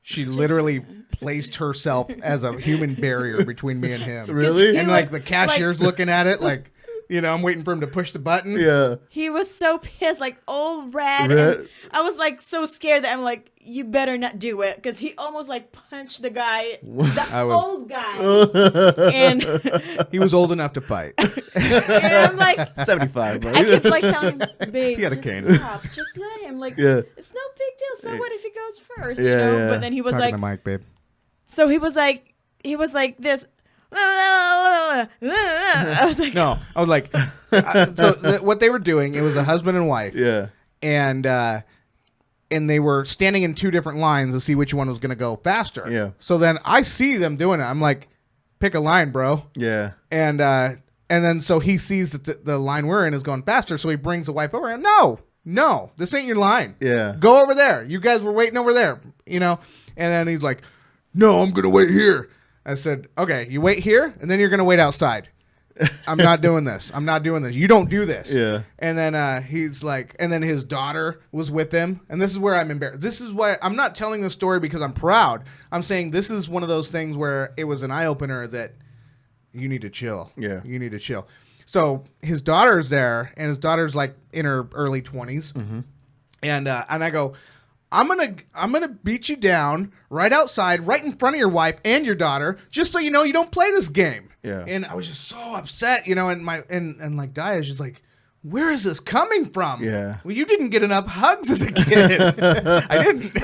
She literally placed herself as a human barrier between me and him. Really? And like the cashier's looking at it like, I'm waiting for him to push the button. Yeah. He was so pissed, like all red. And I was like so scared that I'm like, you better not do it. Because he almost like punched the guy, old guy. And he was old enough to fight. And I'm like 75, bro. I kept like telling him, babe, he had a cane. Stop. Just let him. Like, it's no big deal. So what if he goes first? Yeah. But then he was Talking like, to Mike, babe. So he was like, he was like this. I was like, No, I was like, what they were doing, it was a husband and wife. Yeah. And they were standing in two different lines to see which one was going to go faster. Yeah. So then I see them doing it. I'm like, pick a line, bro. Yeah. And then so he sees that the line we're in is going faster. So he brings the wife over and no, this ain't your line. Yeah. Go over there. You guys were waiting over there, you know? And then he's like, no, I'm going to wait here. I said, okay, you wait here and then you're going to wait outside. I'm not doing this. I'm not doing this. You don't do this. Yeah. And then he's like, and then his daughter was with him. And this is where I'm embarrassed. This is why I'm not telling this story because I'm proud. I'm saying this is one of those things where it was an eye opener that you need to chill. Yeah. You need to chill. So his daughter's there, and his daughter's like in her early 20s. Mm-hmm. And I go, I'm gonna beat you down right outside, right in front of your wife and your daughter, just so you know you don't play this game. Yeah. And I was just so upset, you know, and like Daya's just like, where is this coming from? Yeah. Well, you didn't get enough hugs as a kid. I didn't. Yeah,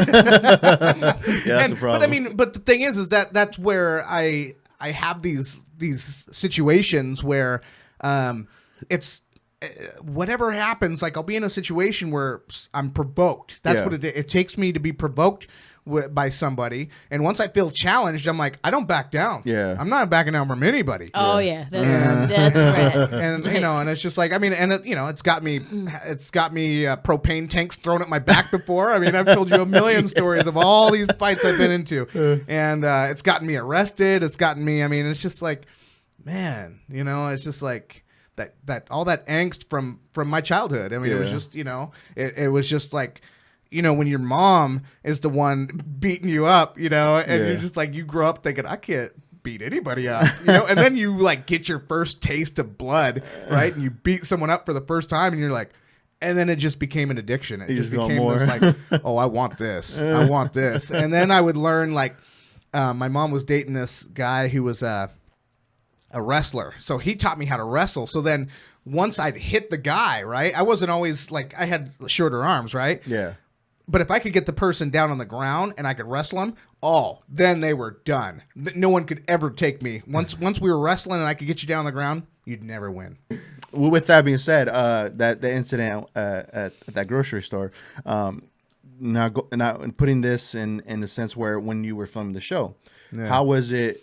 that's the problem. But the thing is that's where I have these situations where it's whatever happens, like I'll be in a situation where I'm provoked. That's what it takes me to be provoked by somebody, and once I feel challenged, I'm like, I don't back down. Yeah, I'm not backing down from anybody. oh yeah, that's right. And you know, and it's just like, I mean, and it, you know, it's got me propane tanks thrown at my back before. I mean, I've told you a million stories of all these fights I've been into, and it's gotten me arrested. It's gotten me. I mean, it's just like, man, you know, it's just like that all that angst from my childhood. I mean, it was just, you know, it was just like, you know, when your mom is the one beating you up, you know, and you're just like, you grow up thinking, I can't beat anybody up, you know, and then you like get your first taste of blood, right? And you beat someone up for the first time, and you're like, and then it just became an addiction. It just became this like, oh, I want this. I want this. And then I would learn, like, my mom was dating this guy who was a wrestler. So he taught me how to wrestle. So then once I'd hit the guy, right, I wasn't always like, I had shorter arms, right? Yeah. But if I could get the person down on the ground and I could wrestle them, then they were done. No one could ever take me. Once we were wrestling and I could get you down on the ground, you'd never win. Well, with that being said, that the incident at that grocery store, now putting this in the sense where when you were filming the show, how was it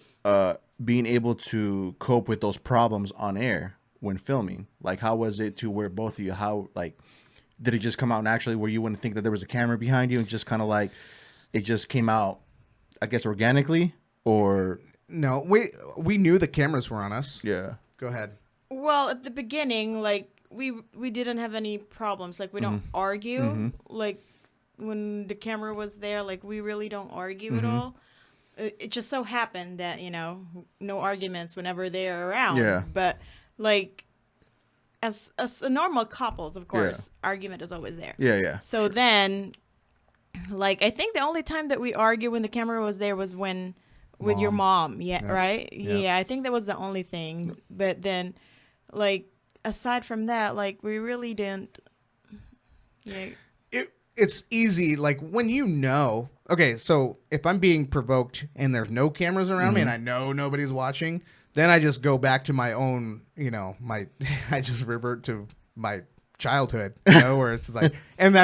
being able to cope with those problems on air when filming? Like, how was it to where both of you, did it just come out naturally where you wouldn't think that there was a camera behind you and just kind of like it just came out, I guess, organically? Or no, we knew the cameras were on us. Yeah. Go ahead. Well, at the beginning, like we didn't have any problems. Like we don't argue. Like when the camera was there, like we really don't argue at all. It just so happened that, you know, no arguments whenever they're around. Yeah. But like as a normal couples, of course, argument is always there. Yeah, yeah. So then, like, I think the only time that we argued when the camera was there was when with your mom. Yeah, right? Yeah, I think that was the only thing. But then, like, aside from that, like, we really didn't. Yeah. It's easy, like, when you know. Okay, so if I'm being provoked and there's no cameras around me and I know nobody's watching, then I just go back to my own, you know, I just revert to my childhood, you know, where it's like, and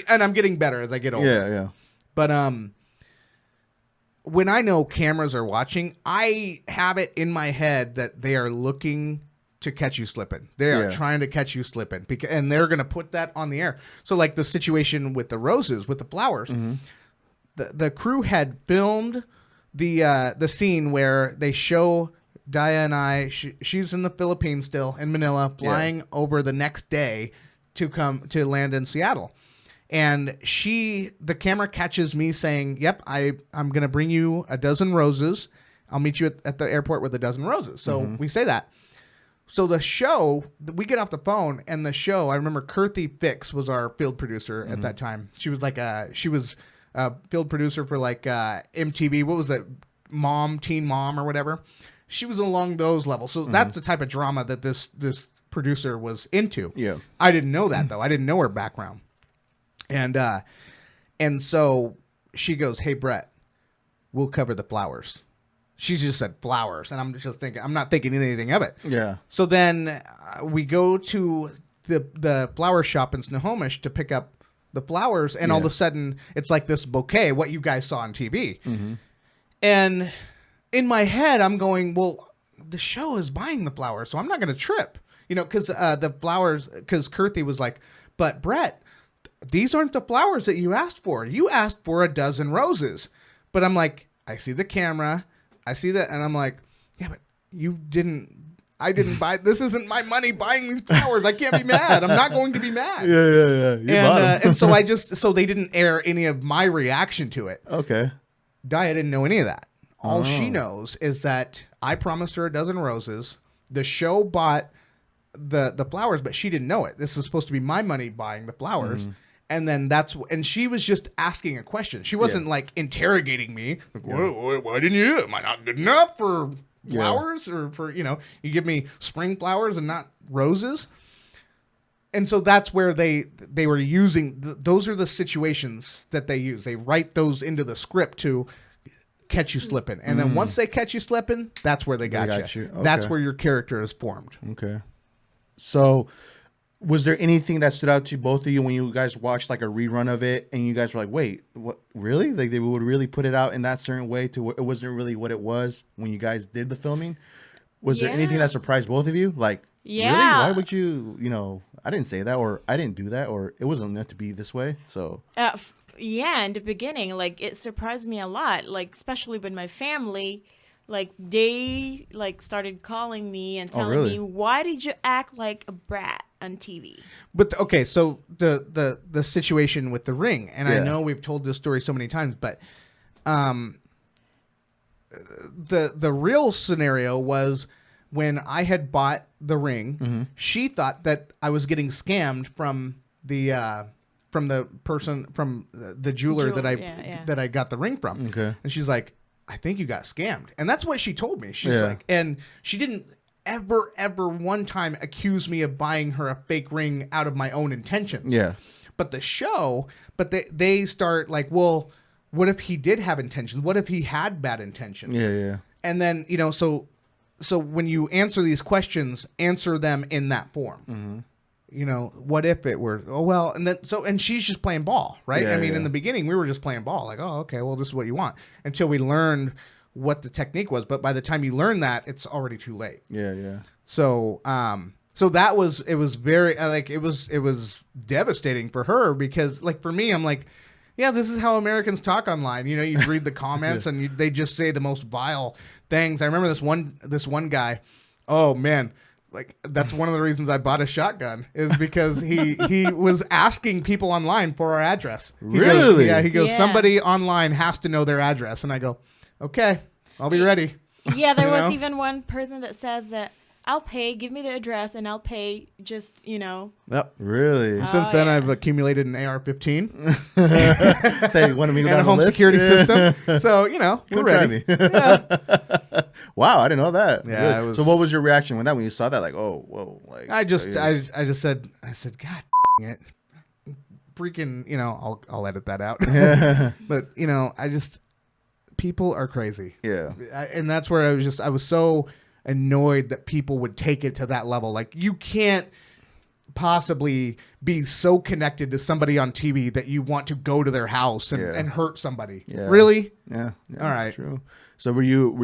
I'm getting better as I get older. Yeah, yeah. But when I know cameras are watching, I have it in my head that they are looking to catch you slipping. They are trying to catch you slipping, and they're going to put that on the air. So like the situation with the roses, with the flowers, the crew had filmed the scene where they show Daya and I, she's in the Philippines still, in Manila, flying over the next day to come to land in Seattle. And the camera catches me saying, yep, I'm going to bring you a dozen roses. I'll meet you at the airport with a dozen roses. So we say that. So the show, we get off the phone, and the show, I remember Kirthy Fix was our field producer at that time. She was like a field producer for like MTV. What was that? Teen Mom or whatever. She was along those levels. So that's the type of drama that this producer was into. Yeah. I didn't know that, though. I didn't know her background. And so she goes, hey, Brett, we'll cover the flowers. She just said flowers, and I'm just thinking, I'm not thinking anything of it. Yeah. So then we go to the flower shop in Snohomish to pick up the flowers, and all of a sudden it's like this bouquet, what you guys saw on TV. Mm-hmm. And in my head, I'm going, well, the show is buying the flowers, so I'm not going to trip, because the flowers, because Kirthy was like, but Brett, these aren't the flowers that you asked for. You asked for a dozen roses. But I'm like, I see the camera. I see that, and I'm like, yeah, but I didn't buy, this isn't my money buying these flowers. I can't be mad. I'm not going to be mad. Yeah. You bought 'em. And so they didn't air any of my reaction to it. Okay. Daya didn't know any of that. All she knows is that I promised her a dozen roses. The show bought the flowers, but she didn't know it. This is supposed to be my money buying the flowers. Mm-hmm. And then and she was just asking a question. She wasn't like interrogating me. Like, why didn't you? Am I not good enough for flowers or for, you give me spring flowers and not roses? And so that's where they were using, those are the situations that they use. They write those into the script to catch you slipping. And then once they catch you slipping, that's where they got you. Okay. That's where your character is formed. Okay. So was there anything that stood out to both of you when you guys watched like a rerun of it and you guys were like, wait, what, really? Like they would really put it out in that certain way to where it wasn't really what it was when you guys did the filming? Was there anything that surprised both of you? Like, really? Why would you, I didn't say that, or I didn't do that, or it wasn't meant to be this way. So, in the beginning, like it surprised me a lot, like especially with my family. Like they started calling me and telling me, why did you act like a brat on TV? But okay, so the situation with the ring, and I know we've told this story so many times, but the real scenario was when I had bought the ring, she thought that I was getting scammed from the person, from the jeweler that I got the ring from. Okay. And she's like, I think you got scammed. And that's what she told me. She's like, and she didn't ever one time accuse me of buying her a fake ring out of my own intentions. Yeah. But they start like, well, what if he did have intentions? What if he had bad intentions? Yeah. And then, so when you answer these questions, answer them in that form. Mm-hmm. What if it were, and she's just playing ball, right? In the beginning, we were just playing ball, like, oh, okay, well, this is what you want, until we learned what the technique was. But by the time you learn that, it's already too late. Yeah. So, it was very, it was devastating for her, because, like, for me, I'm like, yeah, this is how Americans talk online. You read the comments and they just say the most vile things. I remember this one guy, oh, man. Like, that's one of the reasons I bought a shotgun, is because he was asking people online for our address. Really? He goes, somebody online has to know their address. And I go, okay, I'll be ready. Yeah, there was even one person that says that, I'll pay, give me the address, and I'll pay just, Yep. Really? Since then, I've accumulated an AR-15. Say, you wanted me to go and down a home the list? security system. So, we're ready. Wow, I didn't know that. Yeah, really? So what was your reaction when you saw that? Like, oh, whoa. Like, I just said, God it. Freaking, I'll edit that out. But, people are crazy. Yeah. And that's where I was so annoyed that people would take it to that level. Like, you can't possibly be so connected to somebody on TV that you want to go to their house and hurt somebody. Yeah. Really? Yeah. All right. True. So were you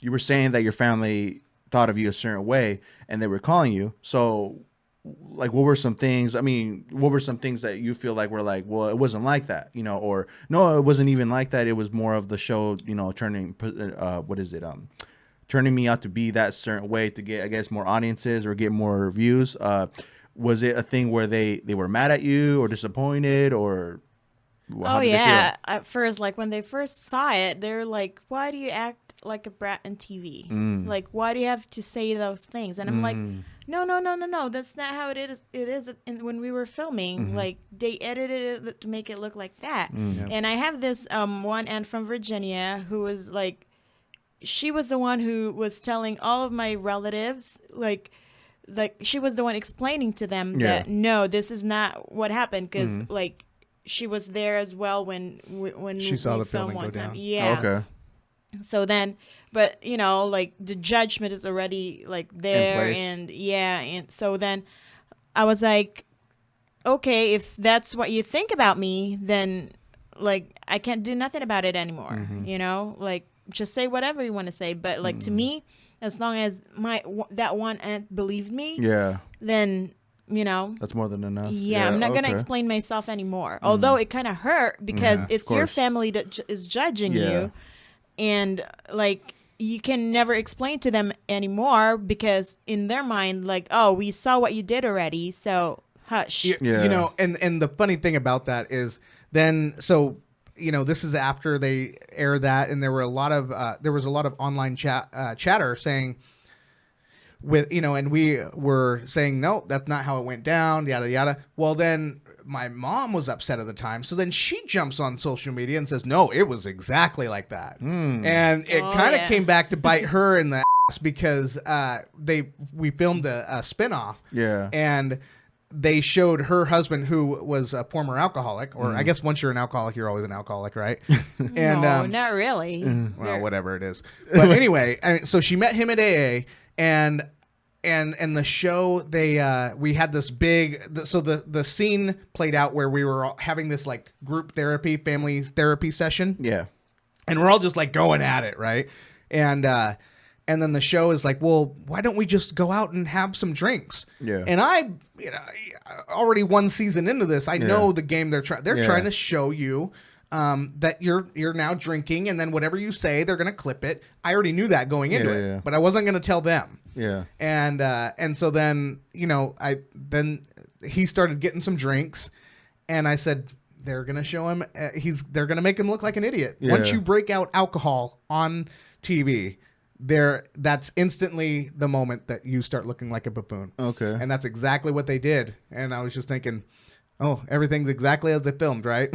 you were saying that your family thought of you a certain way and they were calling you. So like, what were some things that you feel like were like, well, it wasn't like that, or no, it wasn't even like that. It was more of the show, turning, turning me out to be that certain way to get, I guess, more audiences or get more views. Was it a thing where they were mad at you or disappointed, or how did they feel? At first, like when they first saw it, they're like, why do you act like a brat on TV? Like, why do you have to say those things? And I'm like, no, that's not how it is when we were filming. Like, they edited it to make it look like that. And I have this one aunt from Virginia who was like, she was the one who was telling all of my relatives, like she was the one explaining to them that no, this is not what happened, because like she was there as well when she saw the filming one go time. down. Yeah. Okay. So then, but like the judgment is already like there, place. and and so then I was like, okay, if that's what you think about me, then like I can't do nothing about it anymore. Like just say whatever you want to say, but like to me, as long as that one aunt believed me, Yeah. then That's more than enough. yeah, I'm not gonna okay. explain myself anymore. Although it kind of hurt because Yeah, it's your course. family that is judging Yeah. you, and like you can never explain to them anymore because in their mind, like, oh, we saw what you did already, so hush. Yeah. And the funny thing about that is then this is after they air that, and there was a lot of online chatter saying and we were saying no, that's not how it went down, yada yada. Well, then my mom was upset at the time, so then she jumps on social media and says no, it was exactly like that, and it kind of came back to bite her in the ass because we filmed a spinoff, Yeah. and they showed her husband, who was a former alcoholic, or I guess once you're an alcoholic, you're always an alcoholic, right? And No, not really. well, whatever it is. But anyway, so she met him at AA, and the show we had this the scene played out where we were all having this like group therapy, family therapy session, Yeah. and we're all just like going at it, right? And then the show is like, well, why don't we just go out and have some drinks? Yeah. And already one season into this, I know the game they're trying to show you that you're now drinking, and then whatever you say, they're gonna clip it. I already knew that going into it, but I wasn't gonna tell them. Yeah. And so then he started getting some drinks, and I said, they're gonna show him. They're gonna make him look like an idiot. Yeah. Once you break out alcohol on TV, that's instantly the moment that you start looking like a buffoon. Okay. And that's exactly what they did. And I was just thinking, oh, everything's exactly as they filmed, right?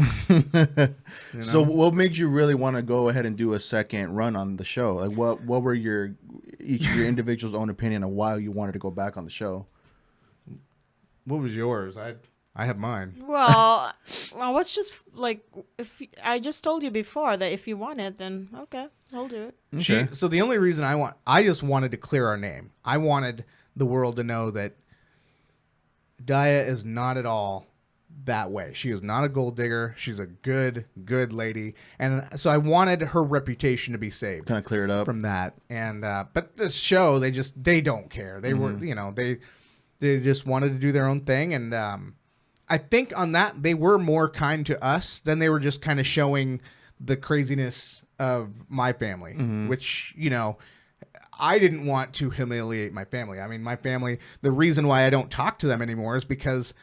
So what made you really want to go ahead and do a second run on the show? Like what were each of your individual's own opinion of why you wanted to go back on the show? What was yours? I had mine. Well, I was just like, if I just told you before that if you want it, then okay, I'll do it. Okay. So the only reason I just wanted to clear our name. I wanted the world to know that Daya is not at all that way. She is not a gold digger. She's a good lady. And so I wanted her reputation to be saved. Kind of clear it up from that. And but this show, they don't care. They were, they just wanted to do their own thing. And I think on that, they were more kind to us than they were just kind of showing the craziness of my family, which, I didn't want to humiliate my family. I mean, my family, the reason why I don't talk to them anymore is because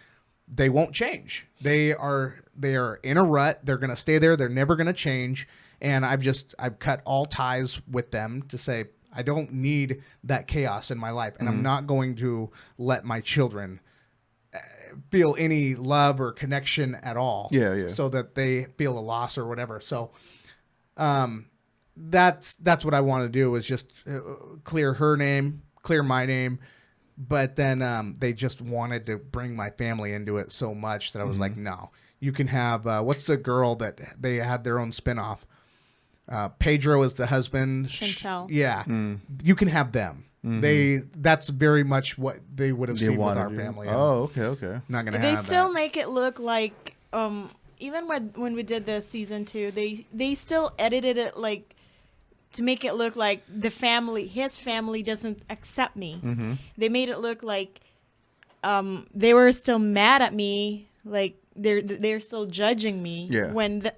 they won't change. They are in a rut. They're going to stay there. They're never going to change. And I've cut all ties with them to say, I don't need that chaos in my life. And I'm not going to let my children feel any love or connection at all. Yeah. So that they feel a loss or whatever. So, that's what I want to do is just clear her name, clear my name. But then they just wanted to bring my family into it so much that I was like, no, you can have, what's the girl that they had their own spinoff? Pedro is the husband. Chantel. Yeah. You can have them. That's very much what they would have seen with our family. Oh, okay. Not gonna They have still that. make it look like even when we did the season 2, they still edited it like to make it look like his family doesn't accept me. They made it look like they were still mad at me, like they're still judging me. Yeah. When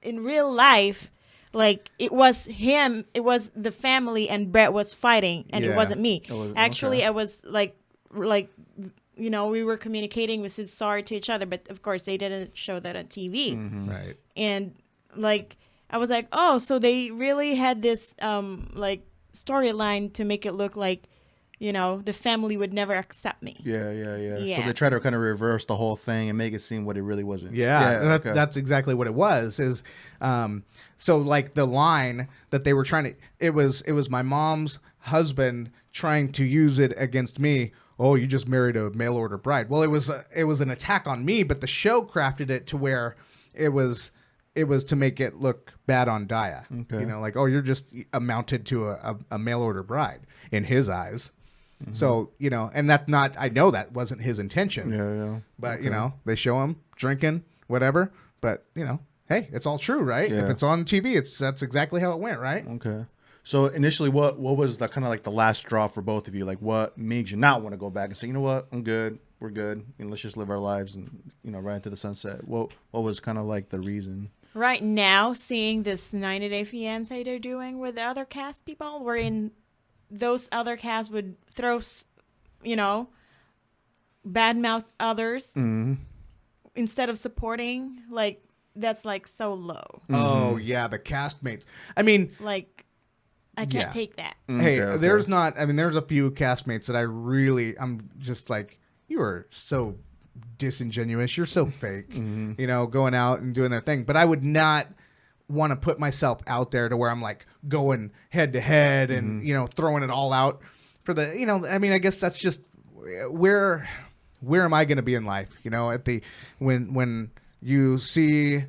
in real life, like it was the family, and Brett was fighting, and it wasn't me. Actually, okay. I was like we were communicating, we said sorry to each other, but of course they didn't show that on TV. Right. And like I was like, oh, so they really had this like storyline to make it look like the family would never accept me. Yeah. Yeah. So they try to kind of reverse the whole thing and make it seem what it really wasn't. Yeah, okay. that's exactly what it was. So like the line that they were trying to, it was my mom's husband trying to use it against me. Oh, you just married a mail order bride. Well, it was an attack on me, but the show crafted it to where it was it was to make it look bad on Daya. Okay. You know, like, oh, you're just amounted to a mail order bride in his eyes. So, you know, and that's not, I know that wasn't his intention. Yeah. But, you know, they show him drinking, whatever. But, you know, hey, it's all true, right? Yeah. If it's on TV, that's exactly how it went, right? Okay. So initially, what was the kind of like the last straw for both of you? Like, what made you not want to go back and say, you know what, I'm good, we're good, and let's just live our lives and, you know, right into the sunset? What was kind of like the reason? Right now, seeing this 90-Day Fiancé they're doing with the other cast people, wherein those other casts would throw, you know, badmouth others instead of supporting, like, that's like so low. Oh, yeah, the castmates. I mean, Like, I can't take that. hey, Okay. there's a few castmates that I'm just like, you are so disingenuous. You're so fake, you know, going out and doing their thing. But I would not want to put myself out there to where I'm like going head to head and, you know, throwing it all out for the, you know, I mean, I guess that's just where am I going to be in life? You know, when you see,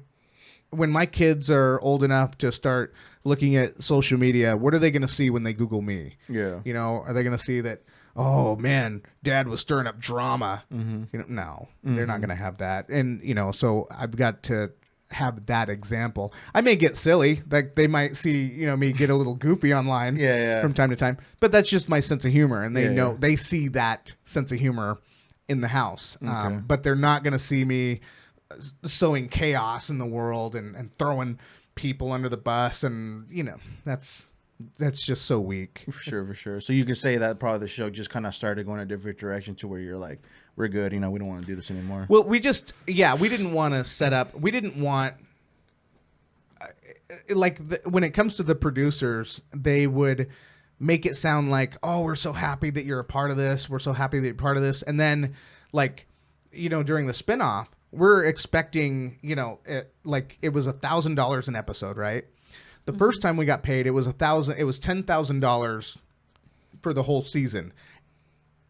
when my kids are old enough to start looking at social media, what are they going to see when they Google me? Yeah. You know, are they going to see that, oh man, Dad was stirring up drama? You know, no, they're not going to have that. And, you know, so I've got to have that example. I may get silly, like they might see, you know, me get a little goofy online from time to time, but that's just my sense of humor. And they know, they see that sense of humor in the house. But they're not going to see me sowing chaos in the world and throwing people under the bus. And, you know, that's just so weak. For sure. So you could say that probably the show just kind of started going a different direction to where you're like, we're good, you know, we don't want to do this anymore. Well, we didn't want to set up, we didn't want, when it comes to the producers, they would make it sound like, oh, we're so happy that you're a part of this. We're so happy that you're part of this. And then, like, you know, during the spinoff, we're expecting, you know, it was $1,000 an episode, right? The first time we got paid, it was $10,000 for the whole season,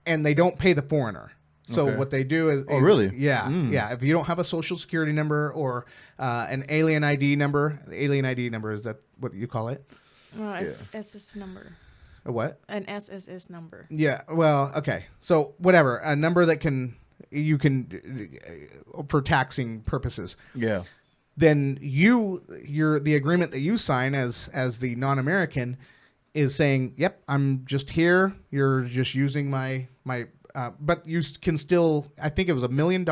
and they don't pay the foreigner. So what they do is, really? Yeah, yeah. If you don't have a social security number or an alien ID number, the alien ID number, is that what you call it? SS number. A what? An SSS number. Yeah. Well, okay. So whatever, a number that you can for taxing purposes. Yeah. Then the agreement that you sign as the non-American is saying, yep, I'm just here. You're just using my but you can still, I think it was $1 million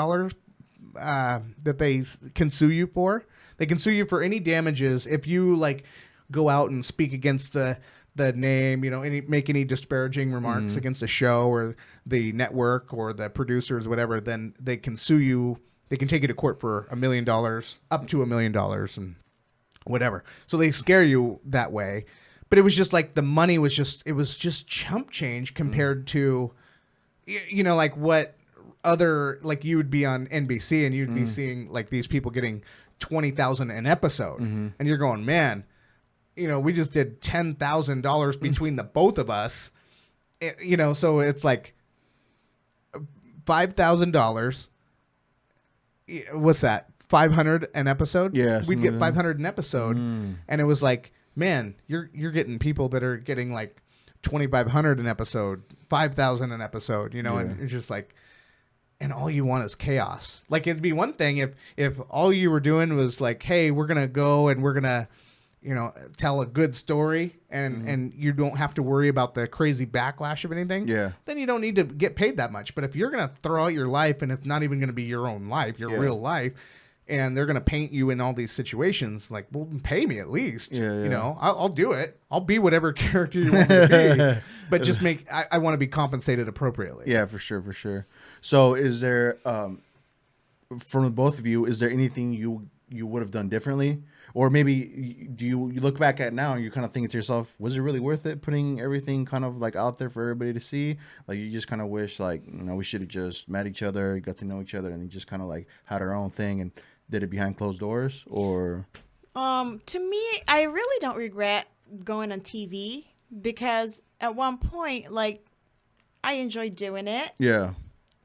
that they can sue you for. They can sue you for any damages if you like go out and speak against the name, you know, make any disparaging remarks against the show or the network or the producers, whatever. Then they can sue you. They can take you to court for $1 million, up to $1 million, and whatever. So they scare you that way. But it was just like the money was just chump change compared to, you know, like what other, like you would be on NBC and you'd be seeing like these people getting $20,000 an episode, and you're going, man, you know, we just did $10,000 between the both of us, you know, so it's like $5,000. What's that? 500 an episode? Yeah, we'd get 500 an episode, and it was like, man, you're getting people that are getting like 2,500 an episode, 5,000 an episode, you know, and it's just like, and all you want is chaos. Like it'd be one thing if all you were doing was like, hey, we're gonna go and we're gonna, you know, tell a good story, and you don't have to worry about the crazy backlash of anything. Yeah. Then you don't need to get paid that much. But if you're gonna throw out your life and it's not even gonna be your own life, your real life, and they're gonna paint you in all these situations, like, well, pay me at least. You know, I'll do it. I'll be whatever character you want me to be, but just I want to be compensated appropriately. Yeah, for sure. So, is there, from both of you, is there anything you would have done differently, or maybe do you look back at now and you're kind of thinking to yourself, was it really worth it putting everything kind of like out there for everybody to see? Like you just kind of wish, like, you know, we should have just met each other, got to know each other, and then just kind of like had our own thing and did it behind closed doors? Or to me, I really don't regret going on TV, because at one point, like, I enjoyed doing it. Yeah.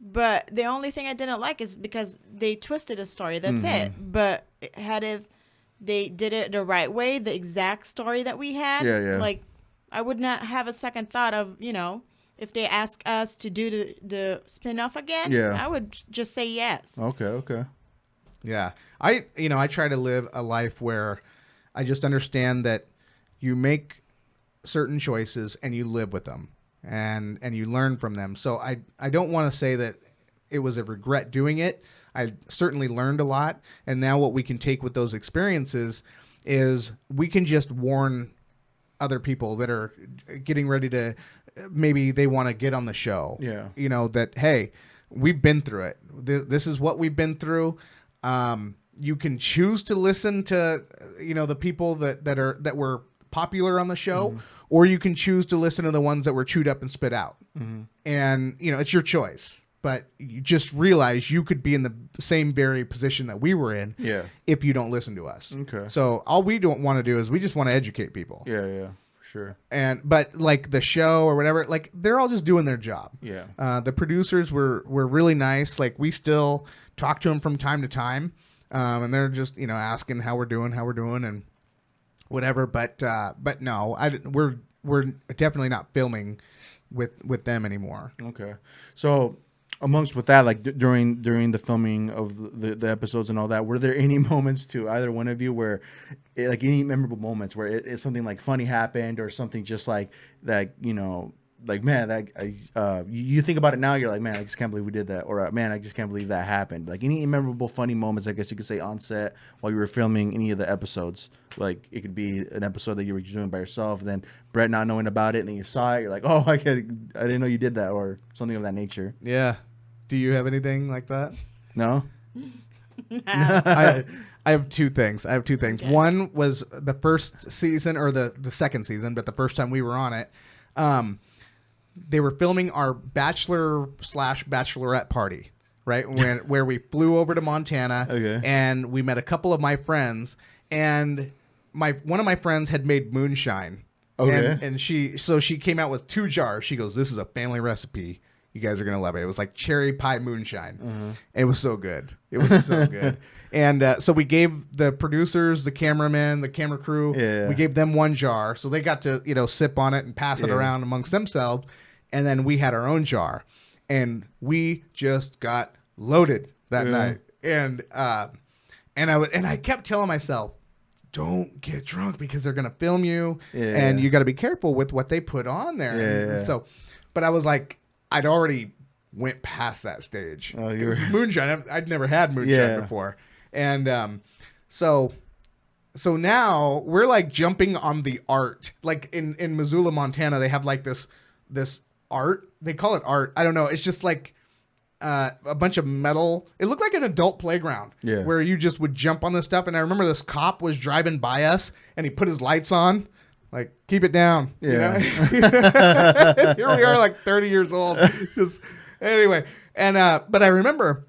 But the only thing I didn't like is because they twisted a story. That's it. But they did it the right way, the exact story that we had, Yeah. like I would not have a second thought of, if they ask us to do the spin-off again, Yeah. I would just say yes. Okay. Yeah. I try to live a life where I just understand that you make certain choices and you live with them and you learn from them. So I don't want to say that it was a regret doing it. I certainly learned a lot. And now what we can take with those experiences is we can just warn other people that are getting ready to, maybe they want to get on the show. Yeah. That, hey, we've been through it. This is what we've been through. You can choose to listen to, the people that were popular on the show, or you can choose to listen to the ones that were chewed up and spit out. And, it's your choice. But you just realize you could be in the same very position that we were in if you don't listen to us. Okay. So all we don't want to do is we just want to educate people. Yeah, for sure. But like the show or whatever, like they're all just doing their job. Yeah. The producers were really nice. Like we still talk to them from time to time. And they're just, asking how we're doing and whatever. But no, we're definitely not filming with them anymore. Okay. So amongst with that, like during the filming of the episodes and all that, were there any moments to either one of you where like any memorable moments where it's something like funny happened or something just like that, like, man, that you think about it now, you're like, man, I just can't believe we did that, or man, I just can't believe that happened. Like any memorable funny moments, I guess you could say, on set while you were filming any of the episodes. Like it could be an episode that you were doing by yourself, then Brett not knowing about it, and then you saw it, you're like, oh, I didn't know you did that, or something of that nature. Yeah. Do you have anything like that? No. I have two things. Okay. One was the first season, or the second season, but the first time we were on it. They were filming our bachelor/bachelorette party, right? Where we flew over to Montana, and we met a couple of my friends, and one of my friends had made moonshine. Okay. And she came out with 2 jars. She goes, "This is a family recipe. You guys are going to love it." It was like cherry pie moonshine. And it was so good. It was so good. And so we gave the producers, the cameramen, the camera crew, we gave them 1 jar. So they got to, sip on it and pass it around amongst themselves. And then we had our own jar. And we just got loaded that night. And I kept telling myself, don't get drunk because they're going to film you. And you got to be careful with what they put on there. And so, but I was like, I'd already went past that stage. Oh, you were moonshine. I'd never had moonshine before. And so now we're like jumping on the art. Like in Missoula, Montana, they have like this art. They call it art. I don't know. It's just like a bunch of metal. It looked like an adult playground where you just would jump on this stuff. And I remember this cop was driving by us and he put his lights on. Like, keep it down. Yeah. Here we are, like 30 years old. Anyway, and but I remember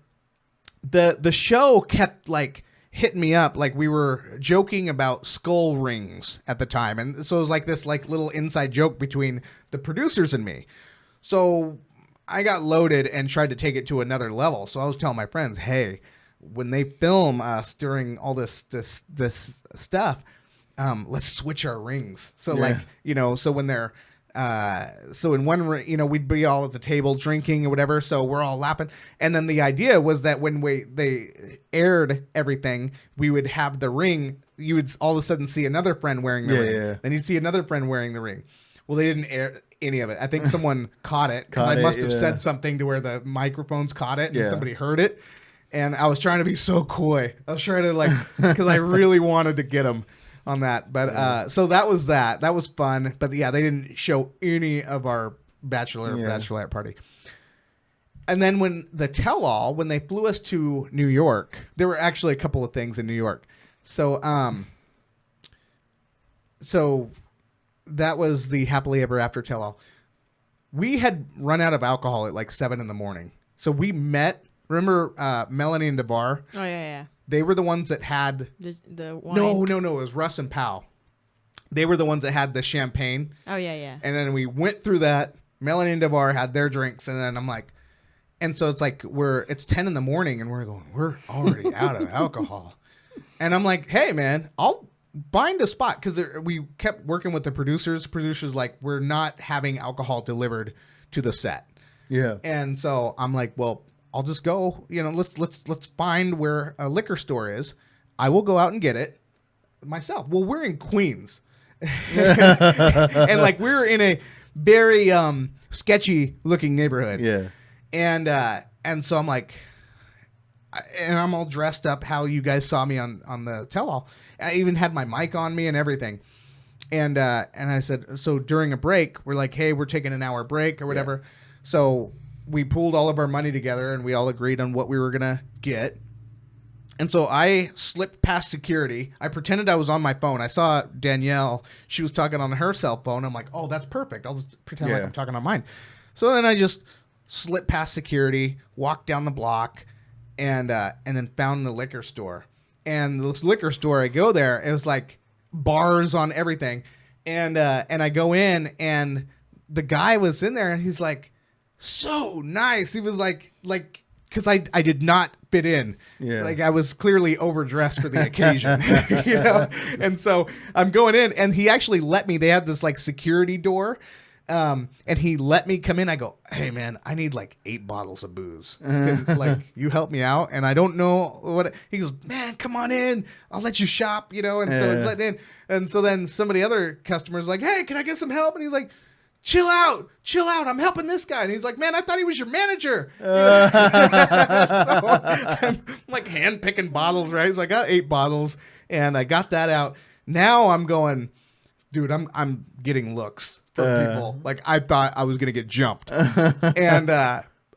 the show kept like hitting me up. Like we were joking about skull rings at the time, and so it was like this like little inside joke between the producers and me. So I got loaded and tried to take it to another level. So I was telling my friends, hey, when they film us during all this stuff, let's switch our rings. So like, so when they're, so in one ring, we'd be all at the table drinking or whatever. So we're all laughing. And then the idea was that when they aired everything, we would have the ring. You would all of a sudden see another friend wearing the ring. Yeah. Then you'd see another friend wearing the ring. Well, they didn't air any of it. I think someone caught it because I must have said something to where the microphones caught it and somebody heard it. And I was trying to be so coy. I was trying to because I really wanted to get them on that. But so that was that. That was fun. But yeah, they didn't show any of our bachelorette party. And then when they flew us to New York, there were actually a couple of things in New York. So that was the happily ever after tell-all. We had run out of alcohol at like 7 a.m. So we met. Remember Melanie and DeVar? Oh yeah. They were the ones that had the wine. No. It was Russ and Powell. They were the ones that had the champagne. Oh yeah. And then we went through that. Melanie and DeVar had their drinks, and then I'm like, and so it's like it's 10 a.m. and we're going, we're already out of alcohol. And I'm like, hey, man, I'll find a spot. Because we kept working with the producers. Producers like, we're not having alcohol delivered to the set. Yeah. And so I'm like, well, I'll just go, let's find where a liquor store is. I will go out and get it myself. Well, we're in Queens. And like we're in a very sketchy looking neighborhood. Yeah. And so I'm like, and I'm all dressed up how you guys saw me on the tell-all. I even had my mic on me and everything. And I said, so during a break, we're like, hey, we're taking an hour break or whatever. Yeah. So we pooled all of our money together and we all agreed on what we were going to get. And so I slipped past security. I pretended I was on my phone. I saw Danielle. She was talking on her cell phone. I'm like, oh, that's perfect. I'll just pretend like I'm talking on mine. So then I just slipped past security, walked down the block, and then found the liquor store. And the liquor store, I go there. It was like bars on everything. And I go in, and the guy was in there, and he's like, so nice. He was like, because I did not fit in. Yeah. Like I was clearly overdressed for the occasion, And so I'm going in, and he actually let me. They had this like security door, and he let me come in. I go, hey man, I need like 8 bottles of booze. Like you help me out, and I don't know what. He goes, man, come on in. I'll let you shop, And so it's let in, and so then other customers like, hey, can I get some help? And he's like, chill out. I'm helping this guy. And he's like, man, I thought he was your manager. So I'm like hand picking bottles, right? So I got 8 bottles and I got that out. Now I'm going, dude, I'm getting looks from people. Like I thought I was going to get jumped.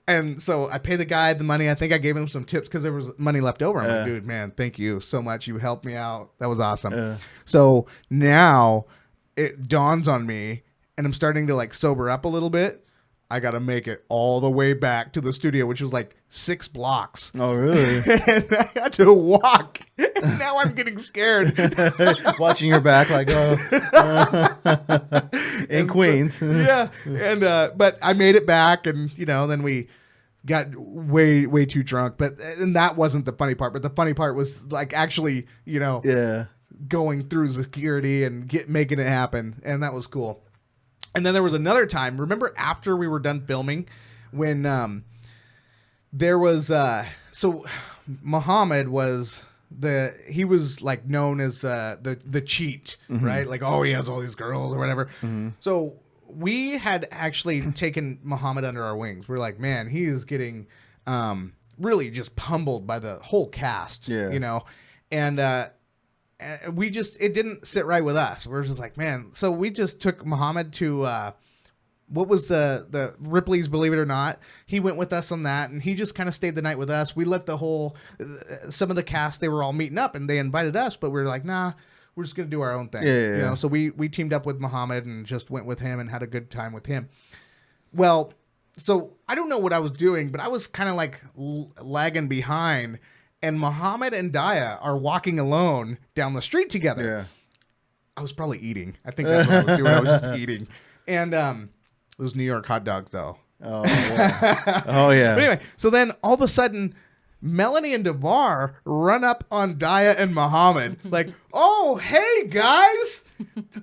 And so I pay the guy the money. I think I gave him some tips because there was money left over. I'm like, dude, man, thank you so much. You helped me out. That was awesome. So now it dawns on me, and I'm starting to like sober up a little bit. I got to make it all the way back to the studio, which was like 6 blocks. Oh, really? And I had to walk. And now I'm getting scared. Watching your back like, in Queens. So, yeah. And, but I made it back, and, then we got way, way too drunk. And that wasn't the funny part. But the funny part was like actually, going through security and making it happen. And that was cool. And then there was another time, remember after we were done filming, when there was, so Muhammad was he was like known as the cheat, right? Like, oh, he has all these girls or whatever. So we had actually taken Muhammad under our wings. We're like, man, he is getting really just pummeled by the whole cast, and it didn't sit right with us. We're just like, man. So we just took Muhammad to what was the Ripley's Believe It or Not. He went with us on that, and he just kind of stayed the night with us. We let some of the cast, they were all meeting up, and they invited us, but we were like, nah, we're just gonna do our own thing. Yeah. So we teamed up with Muhammad and just went with him and had a good time with him. Well, so I don't know what I was doing, but I was kind of like lagging behind. And Muhammad and Daya are walking alone down the street together. Yeah. I was probably eating. I think that's what I was doing. I was just eating. And those New York hot dogs, though. Oh, yeah. Oh, yeah. But anyway, so then all of a sudden, Melanie and DeVar run up on Daya and Muhammad. Like, oh, hey, guys.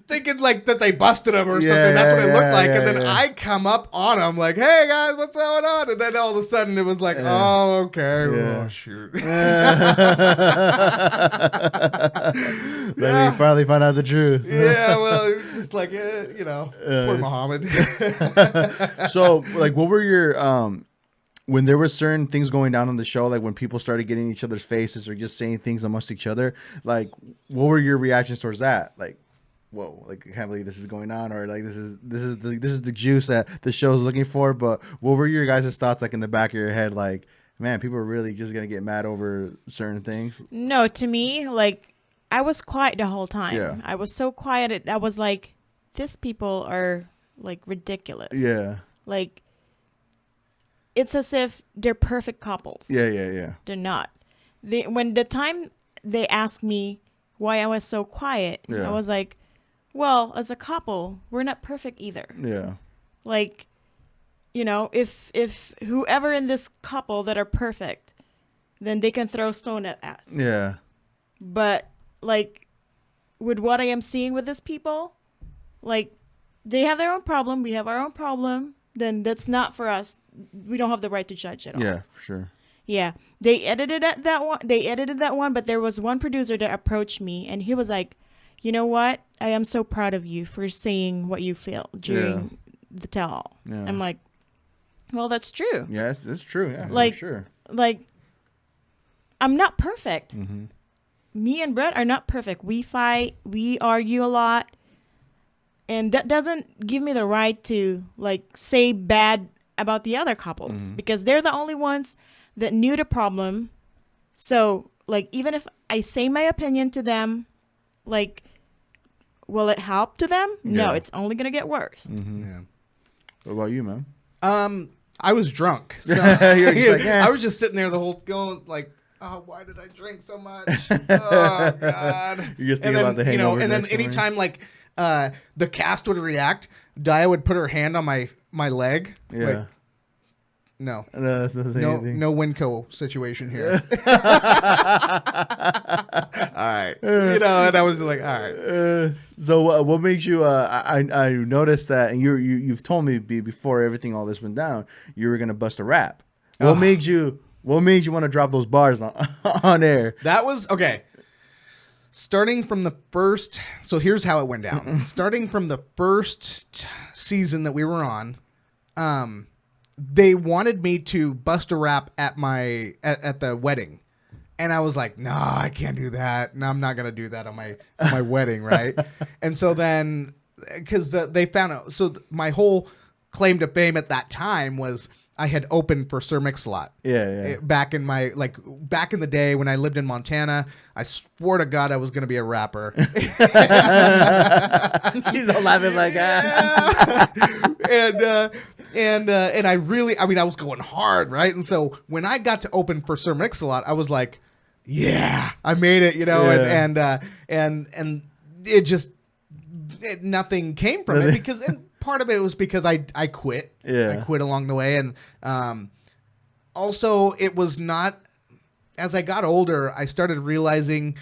Thinking like that they busted him or something. That's what it looked like. And then I come up on them like, hey, guys, what's going on? And then all of a sudden it was like, oh, okay. Oh, shoot. Let me finally find out the truth. Yeah, well, it was just like, poor Muhammad. So, like, what were your... when there were certain things going down on the show, like when people started getting in each other's faces or just saying things amongst each other, like what were your reactions towards that? Like, whoa, like I can't believe this is going on, or like this is the juice that the show's looking for. But what were your guys' thoughts like in the back of your head? Like, man, people are really just gonna get mad over certain things. No, to me, like I was quiet the whole time. Yeah. I was so quiet. I was like, these people are like ridiculous. Yeah. Like. It's as if they're perfect couples. Yeah. They're not. When the time they asked me why I was so quiet, I was like, well, as a couple, we're not perfect either. Yeah. Like, if whoever in this couple that are perfect, then they can throw stone at us. Yeah. But like with what I am seeing with these people, like they have their own problem, we have our own problem, then that's not for us. We don't have the right to judge at all. Yeah, for sure. Yeah, they edited that one. They edited that one, but there was one producer that approached me, and he was like, "You know what? I am so proud of you for saying what you feel during the tell." Yeah. I'm like, "Well, that's true. Yeah, it's true. Yeah, Like- for sure. Like, I'm not perfect. Mm-hmm. Me and Brett are not perfect. We fight, we argue a lot, and that doesn't give me the right to like say bad about the other couples because they're the only ones that knew the problem. So like even if I say my opinion to them, like will it help to them? No, Yeah. it's only gonna get worse. Mm-hmm. Yeah. What about you, man? I was drunk. So You're just like, eh. I was just sitting there the whole going like, oh, why did I drink so much? Oh God. You're just thinking And then, about the hangover. and then next morning. anytime like the cast would react, Daya would put her hand on my leg. Yeah. Like, no. That's the No, thing. no Winco situation here. All right. And I was like, all right. So what makes you? I noticed that, and you've told me before everything all this went down, you were gonna bust a rap. What made you? What made you want to drop those bars on air? That was okay. Starting from the first, so here's how it went down. Starting from the first season that we were on, they wanted me to bust a rap at the wedding, and I was like, no, I can't do that. No, I'm not gonna do that on my wedding, right? And so then, because they found out, so my whole claim to fame at that time was I had opened for Sir Mix-a-Lot. Yeah. Back in the day when I lived in Montana, I swore to God I was going to be a rapper. She's all laughing like and I really, I mean, I was going hard, right? And so when I got to open for Sir Mix-a-Lot, I was like, yeah, I made it, Yeah. and it just nothing came from it because. Part of it was because I quit. Yeah. I quit along the way. And also, it was not, as I got older, I started realizing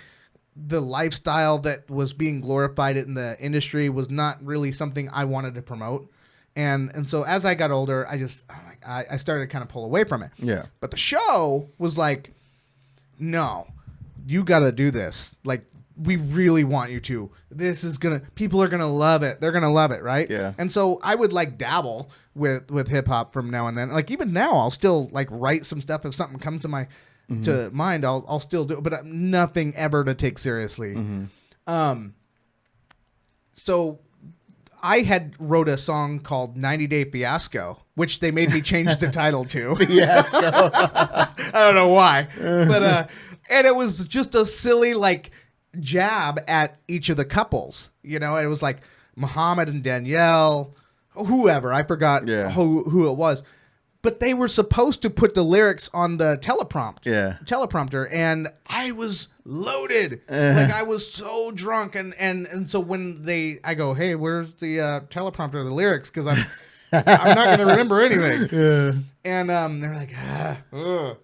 the lifestyle that was being glorified in the industry was not really something I wanted to promote. And so as I got older, I started to kind of pull away from it. Yeah. But the show was like, no, you got to do this. Like, we really want you to. People are gonna love it. They're gonna love it, right? Yeah. And so I would like dabble with hip hop from now and then. Like even now, I'll still like write some stuff if something comes to my to mind. I'll still do it, but nothing ever to take seriously. So I had wrote a song called 90 Day Fiasco, which they made me change the title to. Fiasco. I don't know why, but and it was just a silly like jab at each of the couples. It was like Muhammad and Danielle, whoever, I forgot who it was, but they were supposed to put the lyrics on the teleprompter, and I was loaded. Like I was so drunk, and so when I go, hey, where's the teleprompter of the lyrics, because I'm not going to remember anything. Yeah. And they're like,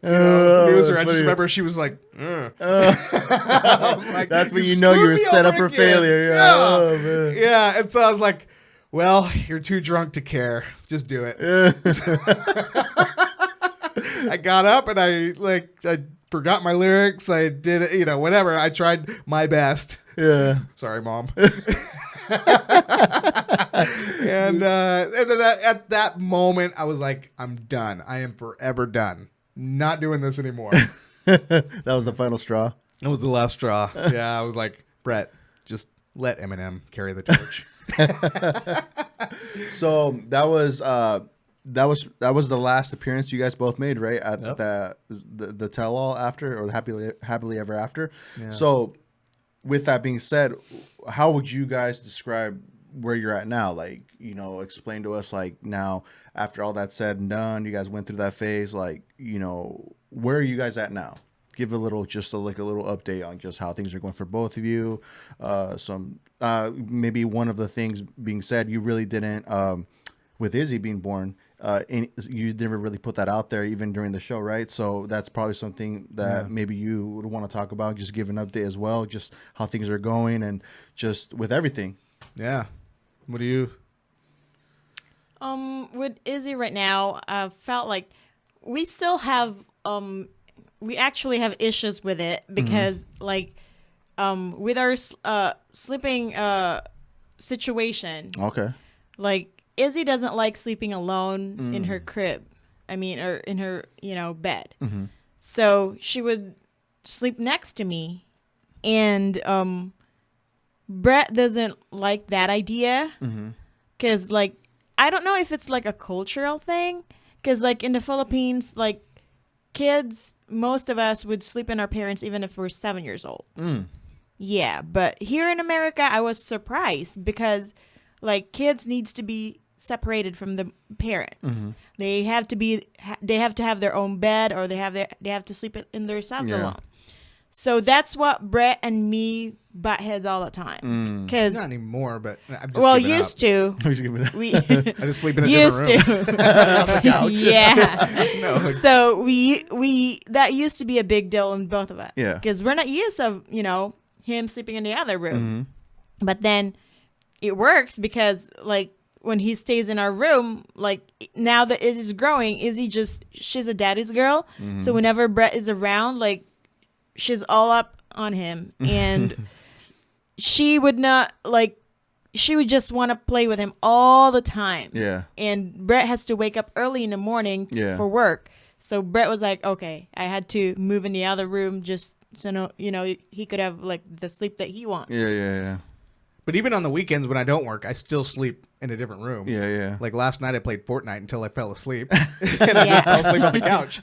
producer. I just remember she was like, like, that's when you know you were set up for failure. Yeah. Oh, man. Yeah. And so I was like, well, you're too drunk to care. Just do it. I got up and I forgot my lyrics. I did it, whatever. I tried my best. Yeah. Sorry, Mom. And then at that moment, I was like, I'm done. I am forever done. Not doing this anymore. That was the final straw. That was the last straw. Yeah, I was like, Brett, just let Eminem carry the torch. So that was the last appearance you guys both made, right? At the tell all after, or the happily ever after. Yeah. So with that being said, how would you guys describe where you're at now? Like, explain to us, like, now after all that's said and done, you guys went through that phase, like, where are you guys at now? Give a little update on just how things are going for both of you. Maybe one of the things being said, you really didn't, with Izzy being born, you never really put that out there even during the show, right? So that's probably something that maybe you would want to talk about, just give an update as well, just how things are going and just with everything. Yeah. What do you? With Izzy right now, I felt like we still have we actually have issues with it because like with our sleeping situation. Okay. Like Izzy doesn't like sleeping alone in her crib. I mean, or in her, bed. Mm-hmm. So she would sleep next to me, and Brett doesn't like that idea because, like, I don't know if it's like a cultural thing. Because, like, in the Philippines, like, kids, most of us would sleep in our parents even if we're 7 years old. Yeah, but here in America, I was surprised because, like, kids needs to be separated from the parents. They have to have their own bed, or they have to sleep in themselves alone. So that's what Brett and me butt heads all the time. Cause Not anymore, but I'm just used to. I just sleep in a Used different room. to. Yeah. No. So we that used to be a big deal in both of us. Yeah. Because we're not used of him sleeping in the other room. But then it works because like when he stays in our room, like now that Izzy's growing, she's a daddy's girl. So whenever Brett is around, like she's all up on him, and she would just want to play with him all the time. Yeah. And Brett has to wake up early in the morning for work. So Brett was like, okay, I had to move in the other room just so he could have like the sleep that he wants. Yeah. But even on the weekends when I don't work, I still sleep in a different room. Yeah. Like last night I played Fortnite until I fell asleep. And I just fell asleep on the couch.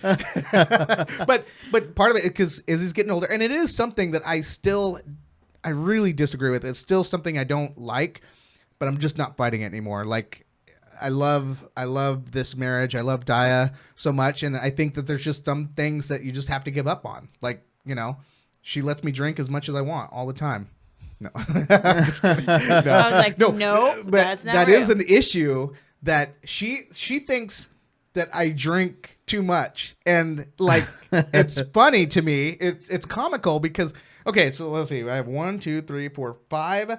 But part of it is because Izzy's getting older. And it is something that I really disagree with. It's still something I don't like, but I'm just not fighting it anymore. Like I love this marriage. I love Daya so much. And I think that there's just some things that you just have to give up on. Like, she lets me drink as much as I want all the time. No. I'm just kidding. No. I was like, no, but that's not that real. is an issue that she thinks that I drink too much. And like, it's funny to me. It's comical because, okay, so let's see. I have 1, 2, 3, 4, 5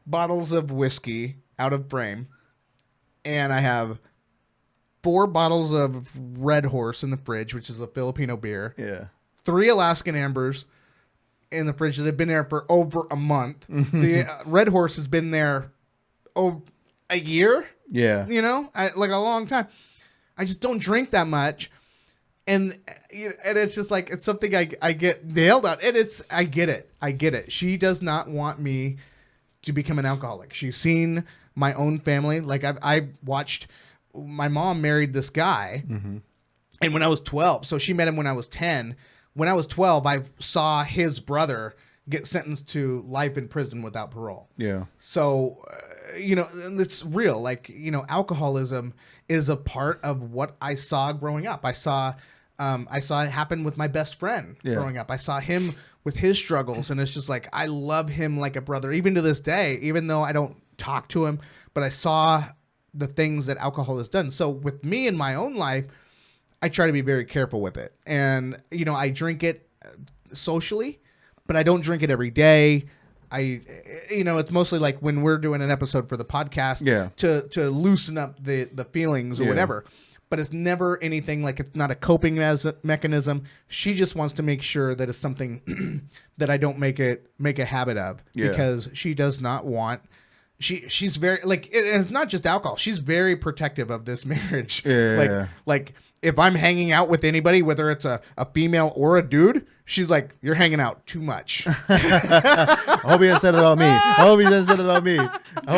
bottles of whiskey out of frame. And I have 4 bottles of Red Horse in the fridge, which is a Filipino beer. Yeah. 3 Alaskan Ambers in the fridge that have been there for over a month. The Red Horse has been there a year. Yeah. Like a long time. I just don't drink that much. And it's just like, it's something I get nailed on. And I get it. She does not want me to become an alcoholic. She's seen my own family. Like I watched, my mom married this guy. And when I was 12, so she met him when I was 10. When I was 12, I saw his brother get sentenced to life in prison without parole. Yeah. So, it's real. Like, alcoholism is a part of what I saw growing up. I saw it happen with my best friend growing up. I saw him with his struggles, and it's just like, I love him like a brother, even to this day, even though I don't talk to him, but I saw the things that alcohol has done. So with me in my own life, I try to be very careful with it. And, I drink it socially, but I don't drink it every day. It's mostly like when we're doing an episode for the podcast to loosen up the feelings or whatever. But it's never anything like, it's not a coping mechanism. She just wants to make sure that it's something that I don't make a habit of because she does not want. She's very like, it's not just alcohol. She's very protective of this marriage. Like if I'm hanging out with anybody, whether it's a female or a dude, she's like, you're hanging out too much. I hope he hasn't said it about me. I hope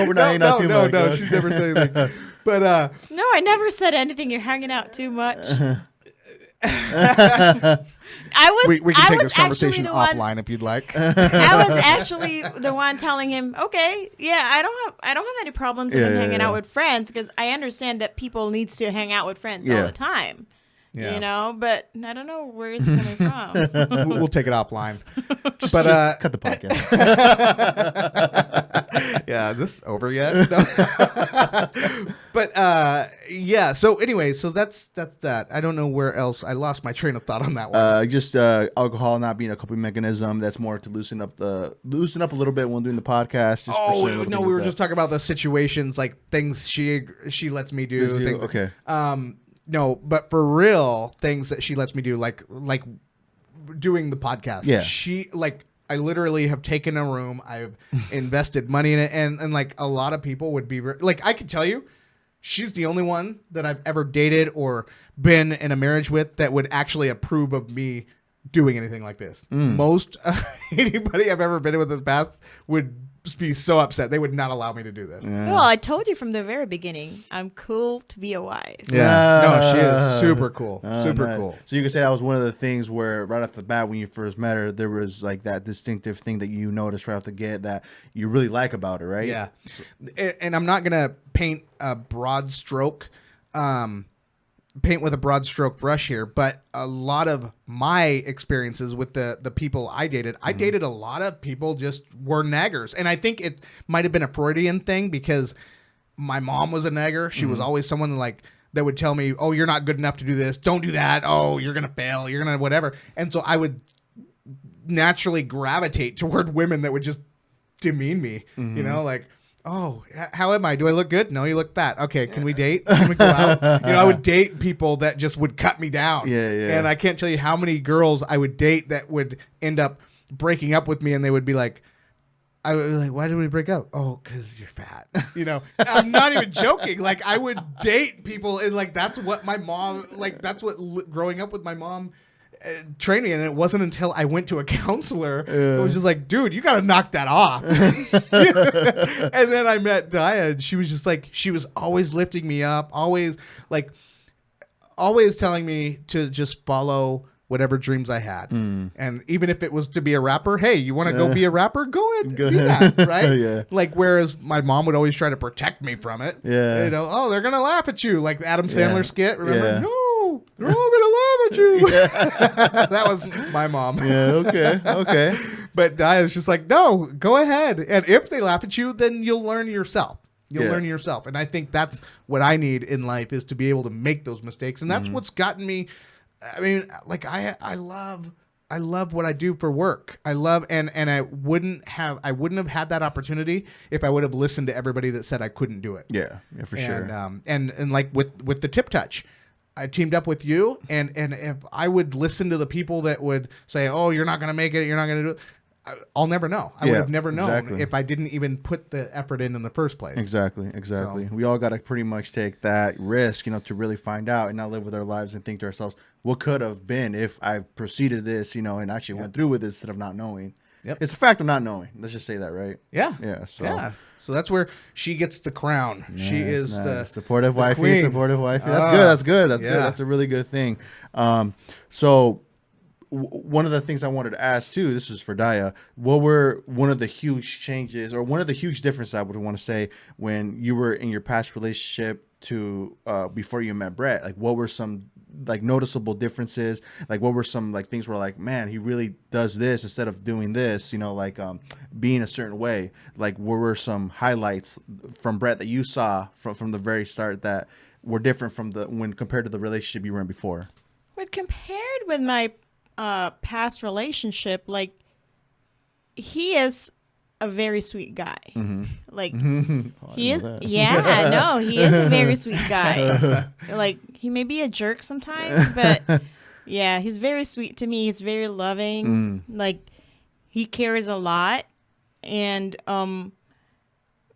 we're not hanging out too much. No, she's never said anything. But no, I never said anything. You're hanging out too much. We can take this conversation offline if you'd like. I was actually the one telling him, okay, I don't have any problems with him hanging out with friends because I understand that people needs to hang out with friends all the time. Yeah. You know, but I don't know where it's coming from. We'll take it offline. Just cut the podcast. Yeah, is this over yet? No. But yeah. So anyway, so that's that. I don't know where else. I lost my train of thought on that one. Just alcohol not being a coping mechanism. That's more to loosen up a little bit when doing the podcast. Just Oh pursuing little no, things we were like just talking about the situations, like things she lets me do. that. Things, Okay. No, but for real, things that she lets me do, like doing the podcast. Yeah. I literally have taken a room, I've invested money in it, and like a lot of people would be like, I could tell you, she's the only one that I've ever dated or been in a marriage with that would actually approve of me doing anything like this. Most anybody I've ever been with in the past would be so upset. They would not allow me to do this. Yeah. Well, I told you from the very beginning, I'm cool to be a wife. Yeah. No, she is super cool. Super Nice. cool. So you could say that was one of the things where right off the bat when you first met her, there was like that distinctive thing that you noticed right off the get that you really like about her, right? Yeah. And I'm not going to paint a broad stroke, paint with a broad stroke brush here, but a lot of my experiences with the people I dated, I dated a lot of people just were naggers. And I think it might have been a Freudian thing because my mom was a nagger. She was always someone like that would tell me, oh, you're not good enough to do this. Don't do that. Oh, you're going to fail. You're going to whatever. And so I would naturally gravitate toward women that would just demean me, you know, like, oh, how am I? Do I look good? No, you look fat. Okay, can we date? Can we go out? You know, I would date people that just would cut me down. Yeah. And I can't tell you how many girls I would date that would end up breaking up with me, and they would be like, I would be like, why did we break up? Oh, because you're fat. You know, I'm not even joking. Like, I would date people, and like that's what my mom, like that's what growing up with my mom trained me. And it wasn't until I went to a counselor, it was just like, dude, you got to knock that off. And then I met Daya, and she was just like, she was always lifting me up, always telling me to just follow whatever dreams I had. And even if it was to be a rapper, hey, you want to go be a rapper? Go ahead, do that, right? Yeah. Like, whereas my mom would always try to protect me from it. Yeah. You know, oh, they're going to laugh at you. Like the Adam Sandler skit, remember? Yeah. No, they're all going to laugh at you. That was my mom. Yeah. Okay. But Daya's just like, no, go ahead. And if they laugh at you, then you'll learn yourself. You'll learn yourself. And I think that's what I need in life, is to be able to make those mistakes. And that's what's gotten me. I mean, like I love what I do for work. I love, and I wouldn't have had that opportunity if I would have listened to everybody that said I couldn't do it. Yeah, for sure. And like with the Tip Touch, I teamed up with you, and if I would listen to the people that would say, oh, you're not going to make it, you're not going to do it, I'll never know. I would have never known if I didn't even put the effort in the first place. Exactly. So. We all got to pretty much take that risk, you know, to really find out and not live with our lives and think to ourselves, what could have been if I proceeded this, you know, and actually went through with it instead of not knowing. Yep. It's a fact of not knowing. Let's just say that, right? Yeah. Yeah. So that's where she gets the crown. She is the supportive wifey. queen. Supportive wifey. That's good. That's yeah. good. That's a really good thing. So one of the things I wanted to ask too, this is for Daya, what were one of the huge changes or one of the huge differences I would want to say when you were in your past relationship to before you met Brett? Like, what were some like noticeable differences? Like, what were some like things where like, man, he really does this instead of doing this, you know, like being a certain way? Like, what were some highlights from Brett that you saw from the very start that were different from when compared to the relationship you were in before? When compared with my past relationship, like, he is a very sweet guy. Like, he is. Yeah, no, he is a very sweet guy. Like, he may be a jerk sometimes, but yeah, he's very sweet to me. He's very loving. Like, he cares a lot. And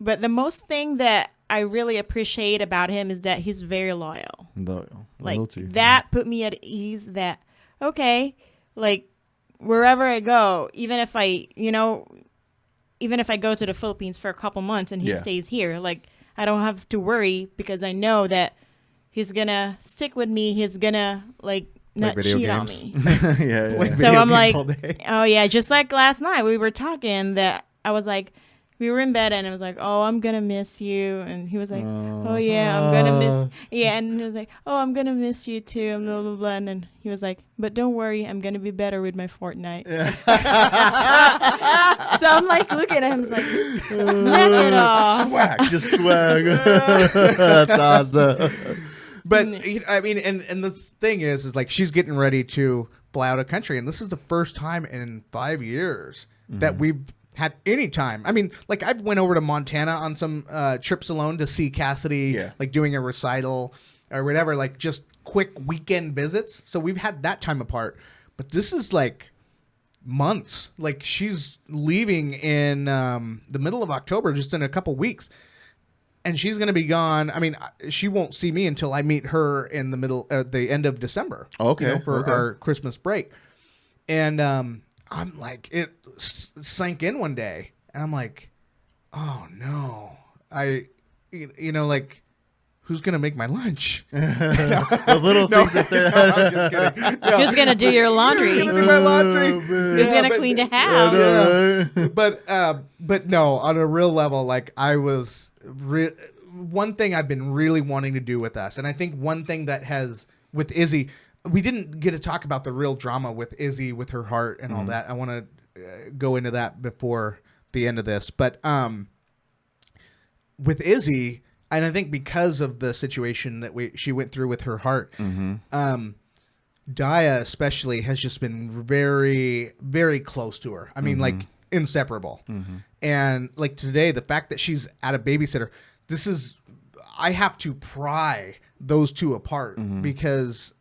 but the most thing that I really appreciate about him is that he's very loyal. Like, that put me at ease that, okay, like, wherever I go, even if I go to the Philippines for a couple months and he stays here, like, I don't have to worry because I know that he's gonna stick with me. He's gonna like not cheat on me. Yeah. So I'm like, oh yeah, just like last night we were talking that I was like, we were in bed, and I was like, "Oh, I'm gonna miss you," and he was like, "Oh yeah, I'm gonna miss." Yeah, and he was like, "Oh, I'm gonna miss you too," and blah blah blah. And then he was like, "But don't worry, I'm gonna be better with my Fortnite." So I'm like looking at him, it's like, knock it off. Swag, just swag. That's awesome. But I mean, and the thing is like she's getting ready to fly out of country, and this is the first time in 5 years that we've had any time. I mean, like I've went over to Montana on some trips alone to see Cassidy, like doing a recital or whatever, like just quick weekend visits. So we've had that time apart. But this is like months. Like she's leaving in the middle of October, just in a couple weeks. And she's going to be gone. I mean, she won't see me until I meet her in the middle, the end of December. Okay. For our Christmas break. And I'm like, it sank in one day, and I'm like, oh no, like, who's gonna make my lunch? The little things that start. I'm just kidding. No. Who's gonna do your laundry? Who's gonna do my laundry? Who's gonna clean the house? Yeah. But no, on a real level, like I was one thing I've been really wanting to do with us, and I think one thing that has with Izzy, we didn't get to talk about the real drama with Izzy, with her heart and all that. I want to go into that before the end of this, but with Izzy, and I think because of the situation that she went through with her heart, Daya especially has just been very, very close to her. I mean, like inseparable. And like today, the fact that she's at a babysitter, I have to pry those two apart because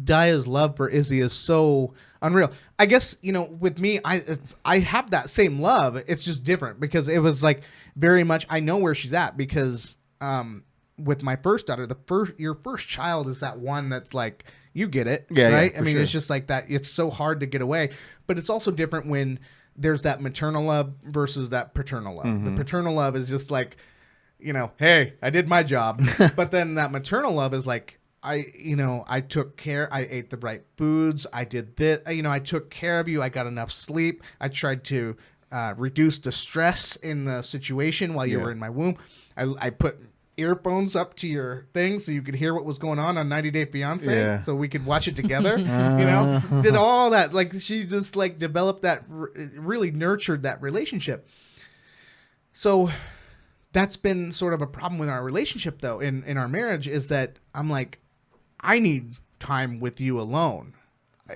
Daya's love for Izzy is so unreal. I guess, with me, I have that same love. It's just different because it was like very much, I know where she's at because with my first daughter, your first child is that one that's like, you get it, right? I mean, it's just like that. It's so hard to get away, but it's also different when there's that maternal love versus that paternal love. The paternal love is just like, hey, I did my job. But then that maternal love is like, I took care. I ate the right foods. I did this. I took care of you. I got enough sleep. I tried to reduce the stress in the situation while you were in my womb. I put earphones up to your thing so you could hear what was going on 90 Day Fiance, so we could watch it together. Did all that. Like she just like developed that, really nurtured that relationship. So that's been sort of a problem with our relationship, though, in our marriage, is that I'm like, I need time with you alone.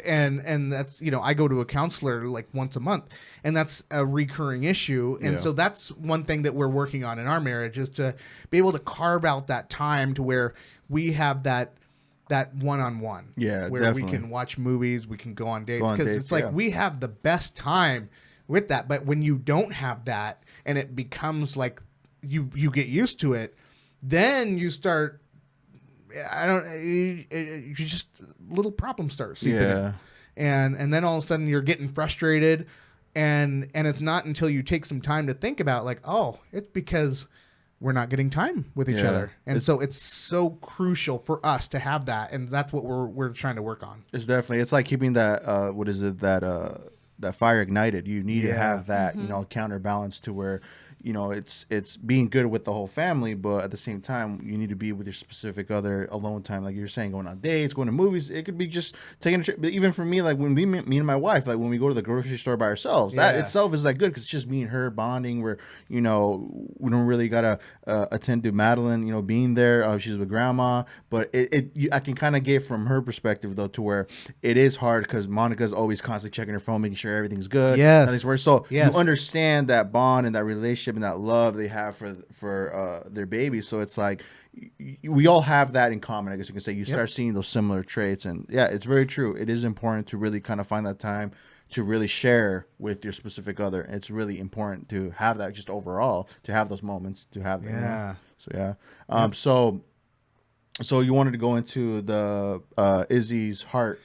And that's, I go to a counselor like once a month, and that's a recurring issue. And so that's one thing that we're working on in our marriage, is to be able to carve out that time to where we have that one-on-one. Yeah, where definitely. we can watch movies, we can go on dates, because it's like we have the best time with that. But when you don't have that and it becomes like you get used to it, then you start, you just little problems start seeping in. And then all of a sudden you're getting frustrated, and it's not until you take some time to think about like, oh, it's because we're not getting time with each other. And so it's so crucial for us to have that, and that's what we're trying to work on. It's definitely, it's like keeping that that fire ignited. You need to have that counterbalance to where it's being good with the whole family, but at the same time, you need to be with your specific other alone time. Like you're saying, going on dates, going to movies. It could be just taking a trip. But even for me, like when me and my wife, like when we go to the grocery store by ourselves, that itself is like good because it's just me and her bonding. Where we don't really gotta attend to Madeline, being there. She's with grandma, but I can kind of get from her perspective though, to where it is hard because Monica's always constantly checking her phone, making sure everything's good. Nothing's worse. So you understand that bond and that relationship and that love they have for their baby. So it's like we all have that in common, I guess you can say. You start seeing those similar traits, and it's very true. It is important to really kind of find that time to really share with your specific other. It's really important to have that, just overall, to have those moments, to have them. So you wanted to go into the Izzy's heart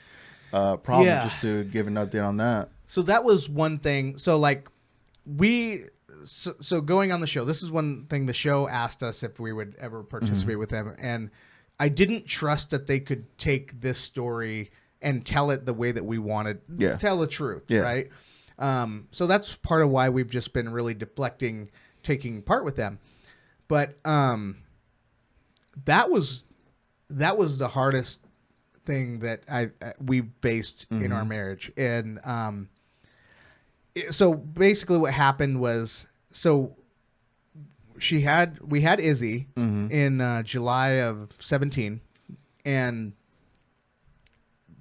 problem, just to give an update on that. So that was one thing. So like So going on the show, this is one thing the show asked us if we would ever participate with them. And I didn't trust that they could take this story and tell it the way that we wanted, tell the truth, right? So that's part of why we've just been really deflecting taking part with them. But that was the hardest thing that we faced in our marriage. And so basically what happened was, so we had Izzy in July of 17, and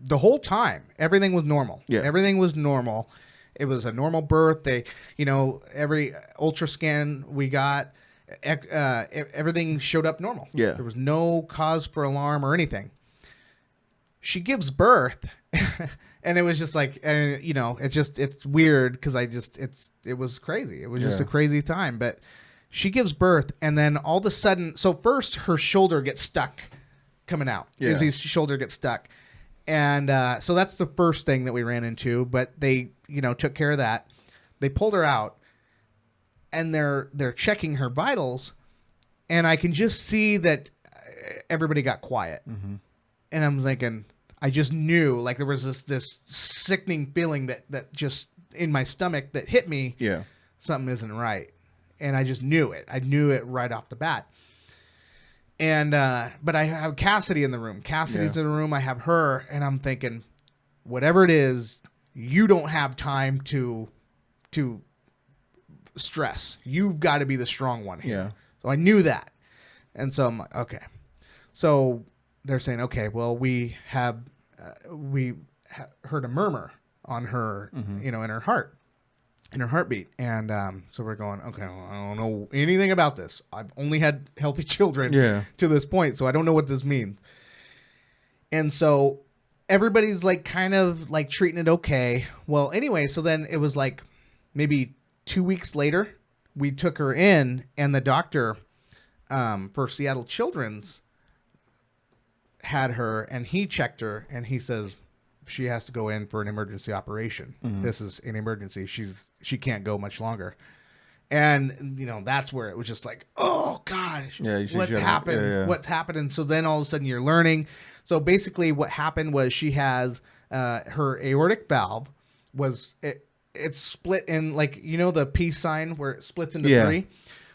the whole time everything was normal. Yeah. Everything was normal. It was a normal birth. Every ultrascan we got, everything showed up normal. Yeah. There was no cause for alarm or anything. She gives birth, and it was just like, it's weird because it was crazy. It was just a crazy time. But she gives birth, and then all of a sudden, so first her shoulder gets stuck coming out. Yeah. Izzy's shoulder gets stuck. And so that's the first thing that we ran into, but they, took care of that. They pulled her out, and they're checking her vitals, and I can just see that everybody got quiet. And I'm thinking, I just knew, like there was this sickening feeling that just in my stomach that hit me. Yeah. Something isn't right, and I just knew it. I knew it right off the bat. And but I have Cassidy in the room. Cassidy's in the room. I have her, and I'm thinking, whatever it is, you don't have time to stress. You've got to be the strong one here. Yeah. So I knew that, and so I'm like, okay. So they're saying, okay, well, we heard a murmur on her, in her heart. In her heartbeat. And so we're going, okay, well, I don't know anything about this. I've only had healthy children to this point, so I don't know what this means. And so everybody's like kind of like treating it okay. Well, anyway, so then it was like maybe 2 weeks later, we took her in, and the doctor for Seattle Children's had her, and he checked her, and he says she has to go in for an emergency operation. This is an emergency. She can't go much longer. And, that's where it was just like, oh, gosh, what's happened? Yeah. What's happened? And so then all of a sudden you're learning. So basically what happened was she has her aortic valve was, it's split in like, the peace sign where it splits into three.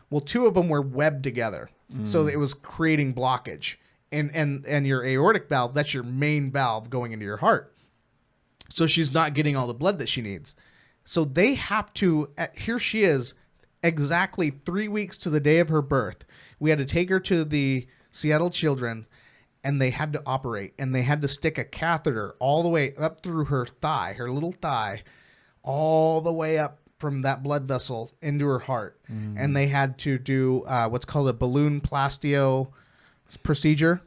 Well, two of them were webbed together. So it was creating blockage. And your aortic valve, that's your main valve going into your heart. So she's not getting all the blood that she needs. So they have to, here she is, exactly 3 weeks to the day of her birth. We had to take her to the Seattle Children, and they had to operate. And they had to stick a catheter all the way up through her thigh, her little thigh, all the way up from that blood vessel into her heart. And they had to do what's called a balloon plastio procedure.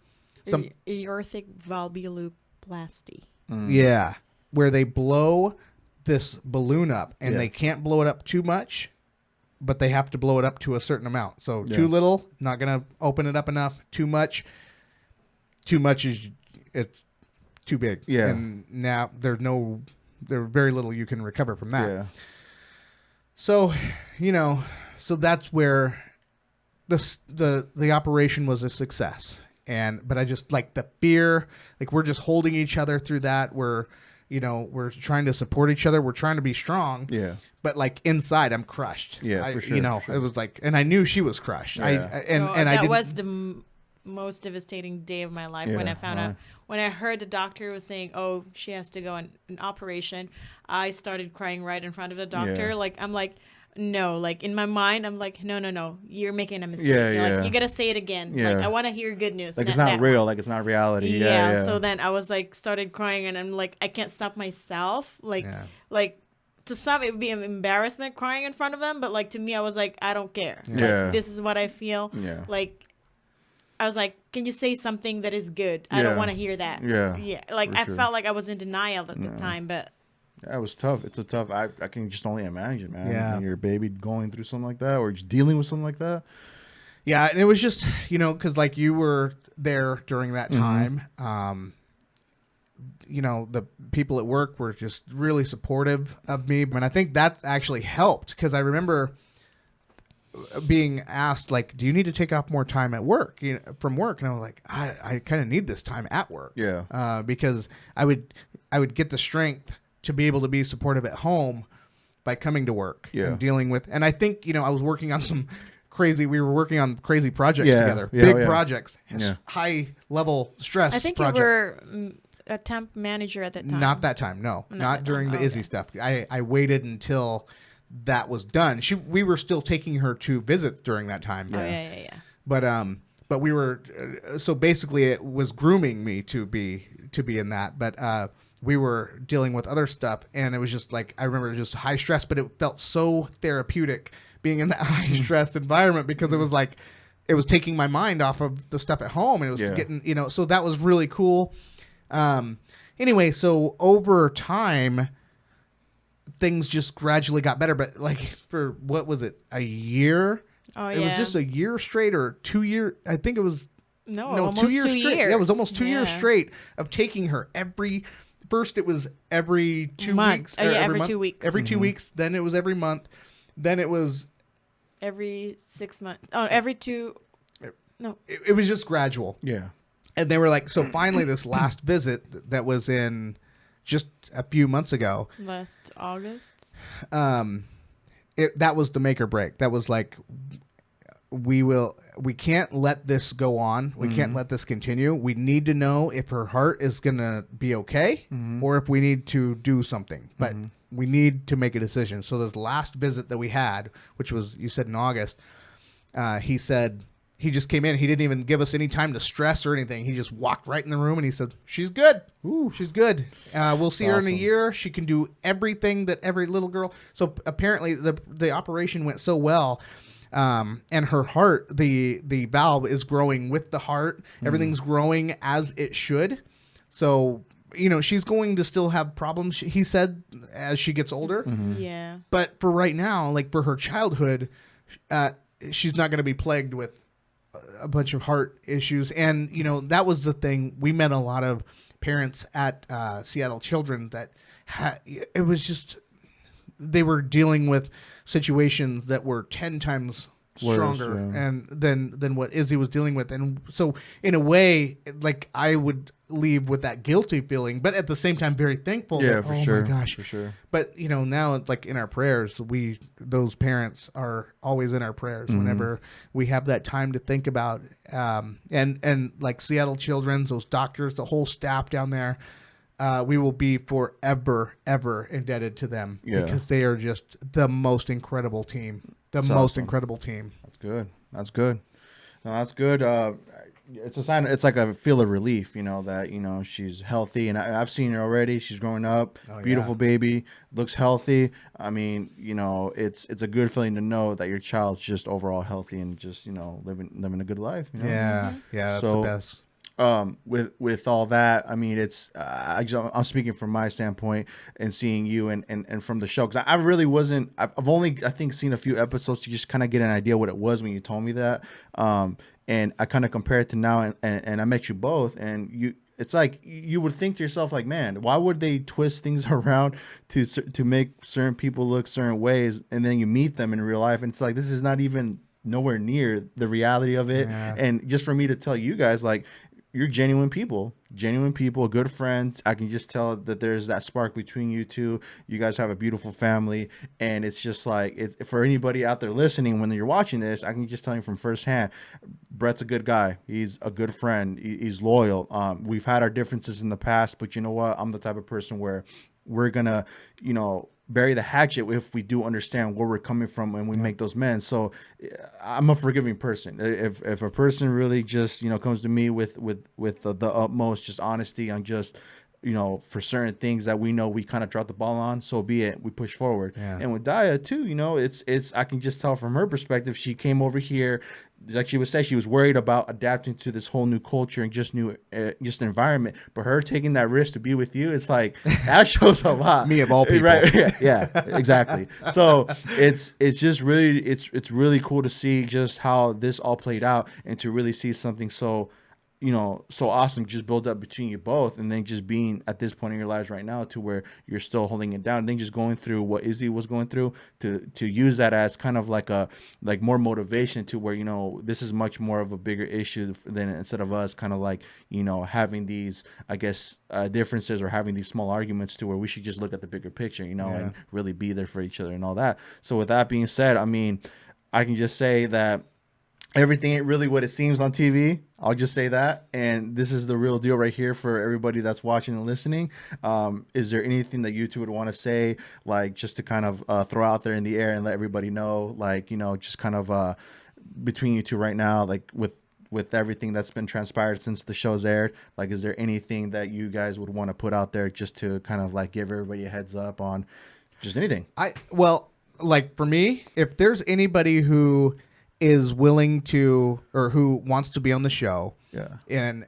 Aortic valvuloplasty. Yeah. Where they blow this balloon up, and they can't blow it up too much, but they have to blow it up to a certain amount. So too little, not going to open it up enough. Too much is it's too big. Yeah. And now there's very little you can recover from that. Yeah. So, so that's where the operation was a success. But I just like the fear, like we're just holding each other through that. We're trying to support each other. We're trying to be strong. Yeah. But like inside, I'm crushed. Yeah, for sure. For sure. It was like, and I knew she was crushed. Yeah. That was the most devastating day of my life when I found out. When I heard the doctor was saying, "Oh, she has to go on an operation," I started crying right in front of the doctor. Yeah. Like I'm like, no, like in my mind, I'm like, no, you're making a mistake. Yeah, You're yeah. Like, you gotta say it again. Yeah. Like I want to hear good news. Like it's not real. Like it's not reality. Yeah. So then I was like, started crying, and I'm like, I can't stop myself. Like to some it would be an embarrassment crying in front of them, but like to me, I was like, I don't care. Yeah. Like, this is what I feel. Yeah. Like I was like, can you say something that is good? I don't want to hear that. Yeah. Yeah. Like I felt like I was in denial at the time, but. That was tough. It's a tough. I can just only imagine, man. Yeah. When your baby going through something like that, or just dealing with something like that. Yeah, and it was just because like you were there during that time. The people at work were just really supportive of me, and I think that actually helped because I remember being asked like, "Do you need to take off more time at work from work?" And I was like, "I kind of need this time at work." Yeah. Because I would get the strength to be able to be supportive at home, by coming to work Yeah. and dealing with. And I think I was working on some crazy. We were working on crazy projects Yeah. together, Yeah, big yeah. projects, Yeah. high level stress. I think project. you were a temp manager at that time. Not that time, no. Not that during time. the Izzy stuff. I waited until that was done. We were still taking her to visits during that time. Oh yeah. But we were so basically it was grooming me to be in that. But we were dealing with other stuff, and it was just like I remember just high stress, but it felt so therapeutic being in that high stress environment because it was like it was taking my mind off of the stuff at home, and it was getting so that was really cool. Anyway, so over time, things just gradually got better. But like for what was it, a year? Oh It was just a year straight or 2 year. I think it was almost 2 years 2 straight. years. Yeah, it was almost 2 years Yeah. straight of taking her first it was every 2 Month. weeks. Oh, yeah, or every month. 2 weeks. Every 2 weeks. Then it was every month. Then it was Every 6 months. Oh, every 2. No. it was just gradual. Yeah. And they were like, so finally this last visit that was in just a few months ago, Last August. that was the make or break. That was like, we can't let this go on. We can't let this continue. We need to know if her heart is going to be okay or if we need to do something. But we need to make a decision. So this last visit that we had, which was, you said in August, he said, he just came in. He didn't even give us any time to stress or anything. He just walked right in the room and he said, she's good. Ooh, she's good. We'll see her in a awesome. year. She can do everything that every little girl. So apparently the operation went so well. And her heart, the valve is growing with the heart. Everything's growing as it should. So, she's going to still have problems, he said, as she gets older. Yeah. But for right now, like for her childhood, she's not going to be plagued with a bunch of heart issues. And, that was the thing. We met a lot of parents at Seattle Children that it was just, they were dealing with situations that were 10 times stronger and than what Izzy was dealing with. And so in a way, like I would leave with that guilty feeling, but at the same time, very thankful. Yeah, that, for oh sure. my gosh. For sure. But now it's like in our prayers, those parents are always in our prayers whenever we have that time to think about, and like Seattle Children's, those doctors, the whole staff down there, we will be forever, ever indebted to them because they are just the most incredible team. Incredible team. That's good. That's good. No, that's good. It's a sign. It's like a feel of relief, that she's healthy, and I've seen her already. She's growing up, beautiful baby, looks healthy. I mean, it's a good feeling to know that your child's just overall healthy and just living a good life. Yeah, that's the best. With all that, I mean, it's I'm speaking from my standpoint and seeing you and from the show, because I really wasn't. I've only, I think, seen a few episodes to just kind of get an idea what it was when you told me that. And I kind of compare it to now, and I met you both, and it's like you would think to yourself, like, man, why would they twist things around to make certain people look certain ways, and then you meet them in real life, and it's like this is not even nowhere near the reality of it. And just for me to tell you guys, like, you're genuine people, good friends. I can just tell that there's that spark between you two. You guys have a beautiful family, and it's just like, for anybody out there listening, when you're watching this, I can just tell you from firsthand, Brett's a good guy. He's a good friend. He's loyal. We've had our differences in the past, but you know what? I'm the type of person where we're gonna, bury the hatchet if we do understand where we're coming from when we make those men. So I'm a forgiving person. If a person really just comes to me with the utmost just honesty on just for certain things that we know we kind of dropped the ball on, so be it. We push forward. And with Daya too, it's I can just tell from her perspective, she came over here, like she would say, she was worried about adapting to this whole new culture and just environment. But her taking that risk to be with you, it's like that shows a lot. Me of all people, right? Yeah, exactly. So it's just really it's really cool to see just how this all played out and to really see something so so awesome just build up between you both, and then just being at this point in your lives right now to where you're still holding it down, and then just going through what Izzy was going through to use that as kind of like more motivation to where, this is much more of a bigger issue than instead of us kind of like, having these, I guess, differences or having these small arguments, to where we should just look at the bigger picture, and really be there for each other and all that. So with that being said, I mean, I can just say that everything ain't really what it seems on TV. I'll just say that. And this is the real deal right here for everybody that's watching and listening. Is there anything that you two would want to say, like, just to kind of throw out there in the air and let everybody know, like, just kind of between you two right now, like with everything that's been transpired since the show's aired, like, is there anything that you guys would want to put out there just to kind of like give everybody a heads up on just anything? Well, like for me, if there's anybody who is willing to, or who wants to be on the show. Yeah. And,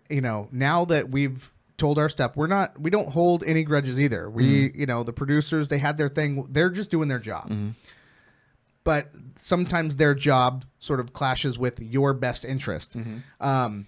now that we've told our stuff, we don't hold any grudges either. We, the producers, they had their thing. They're just doing their job. Mm-hmm. But sometimes their job sort of clashes with your best interest. Mm-hmm.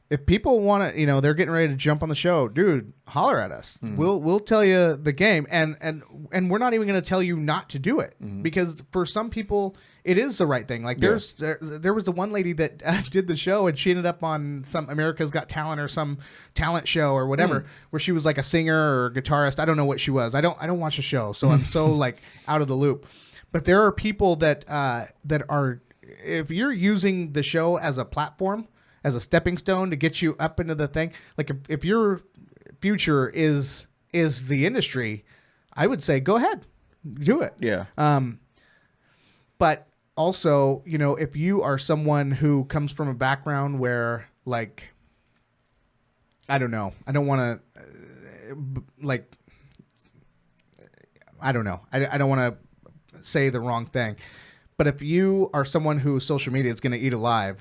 If people want to, they're getting ready to jump on the show, dude, holler at us. Mm-hmm. We'll tell you the game, and we're not even going to tell you not to do it, because for some people it is the right thing. Like there was the one lady that did the show, and she ended up on some America's Got Talent or some talent show or whatever, where she was like a singer or guitarist. I don't know what she was. I don't watch the show, so I'm so like out of the loop. But there are people that are, if you're using the show as a platform, as a stepping stone to get you up into the thing, like if your future is the industry, I would say go ahead, do it. Yeah. But also, if you are someone who comes from a background where, like, I don't know, I don't want to, I don't know, I don't want to say the wrong thing, but if you are someone who social media is going to eat alive,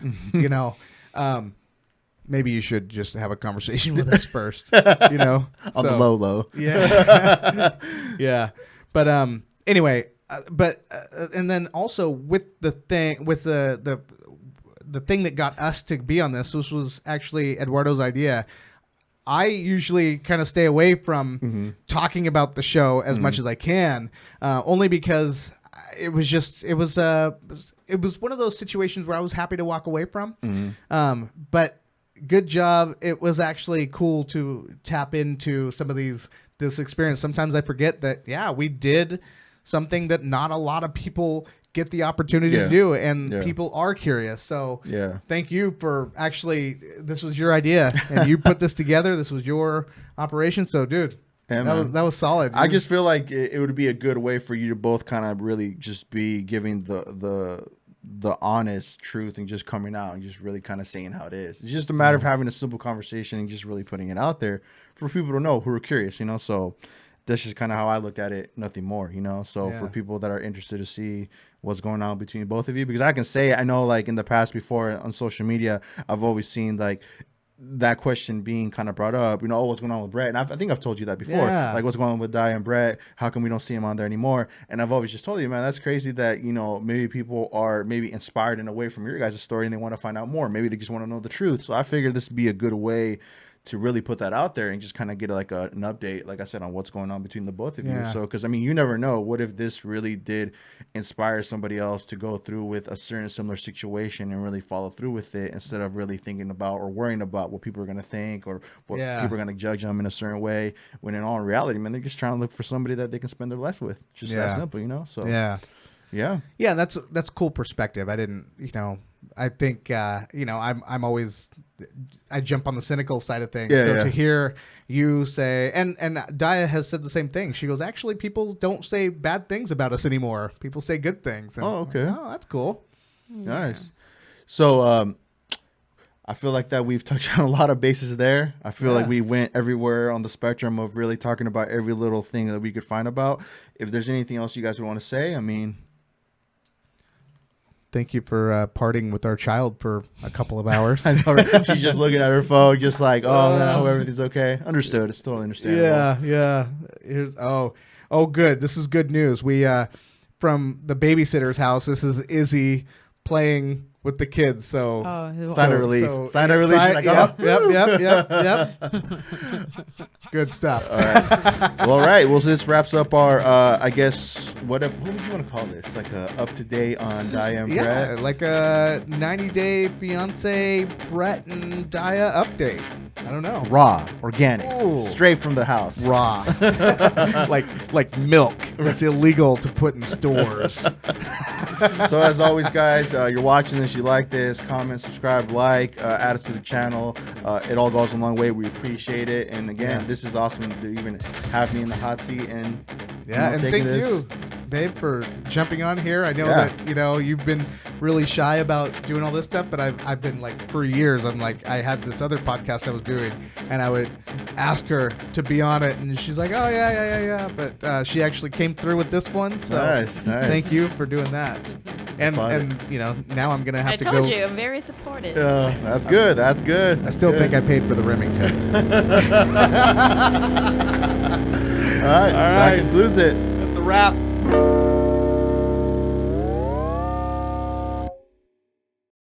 maybe you should just have a conversation with us first, on the low. Yeah. Yeah. But, anyway, and then also with the thing, with the thing that got us to be on this was actually Eduardo's idea. I usually kind of stay away from talking about the show as much as I can, only because it was one of those situations where I was happy to walk away from. But good job. It was actually cool to tap into some of this experience. Sometimes I forget that, we did something that not a lot of people get the opportunity to do, and people are curious. So thank you for this was your idea, and you put this together. This was your operation. So, dude, that was solid. I just feel like it would be a good way for you to both kind of really just be giving the honest truth and just coming out and just really kind of saying how it is. It's just a matter of having a simple conversation and just really putting it out there for people to know who are curious, so that's just kind of how I looked at it, nothing more, so for people that are interested to see what's going on between both of you, because I can say, I know, like in the past before on social media, I've always seen like that question being kind of brought up, what's going on with Brett? And I think I've told you that before, like what's going on with Daya and Brett? How come we don't see him on there anymore? And I've always just told you, man, that's crazy that, maybe people are maybe inspired in a way from your guys' story and they want to find out more. Maybe they just want to know the truth. So I figured this would be a good way to really put that out there and just kind of get like an update, like I said, on what's going on between the both of you. So, because I mean, you never know. What if this really did inspire somebody else to go through with a certain similar situation and really follow through with it, instead of really thinking about or worrying about what people are going to think or what people are going to judge them in a certain way, when in all reality, man, they're just trying to look for somebody that they can spend their life with. Just that simple, So yeah, that's cool perspective. I didn't, I think, I'm always, I jump on the cynical side of things. To hear you say, and Daya has said the same thing. She goes, actually, people don't say bad things about us anymore. People say good things. And okay. Like, that's cool. Nice. So, I feel like that we've touched on a lot of bases there. I feel like we went everywhere on the spectrum of really talking about every little thing that we could find about. If there's anything else you guys would want to say, I mean... Thank you for partying with our child for a couple of hours. I know, right? She's just looking at her phone, just like, oh, man, I hope everything's okay. Understood. It's totally understandable. Yeah. Good. This is good news. We from the babysitter's house. This is Izzy playing with the kids. So sign of relief. So, sign of relief. Like, yep. Good stuff. All right. Well, all right. Well, so this wraps up our, I guess, what would you want to call this? Like a up to date on Daya and Brett? Like a 90-day fiance Brett and Daya update. I don't know. Raw, organic, Ooh. straight from the house. Raw, like milk that's illegal to put in stores. So as always, guys, you're watching this, you like this, comment, subscribe, add us to the channel. It all goes a long way. We appreciate it. And again, this is awesome to even have me in the hot seat and and thank you, babe, for jumping on here. I know that you've been really shy about doing all this stuff, but I've been like for years. I'm like, I had this other podcast I was doing, and I would ask her to be on it, and she's like, oh yeah. But she actually came through with this one. So nice. Thank you for doing that. And now I'm gonna have to go. I told you, I'm very supportive. That's good. That's good. I still think I paid for the Remington. All right. That concludes it. That's a wrap.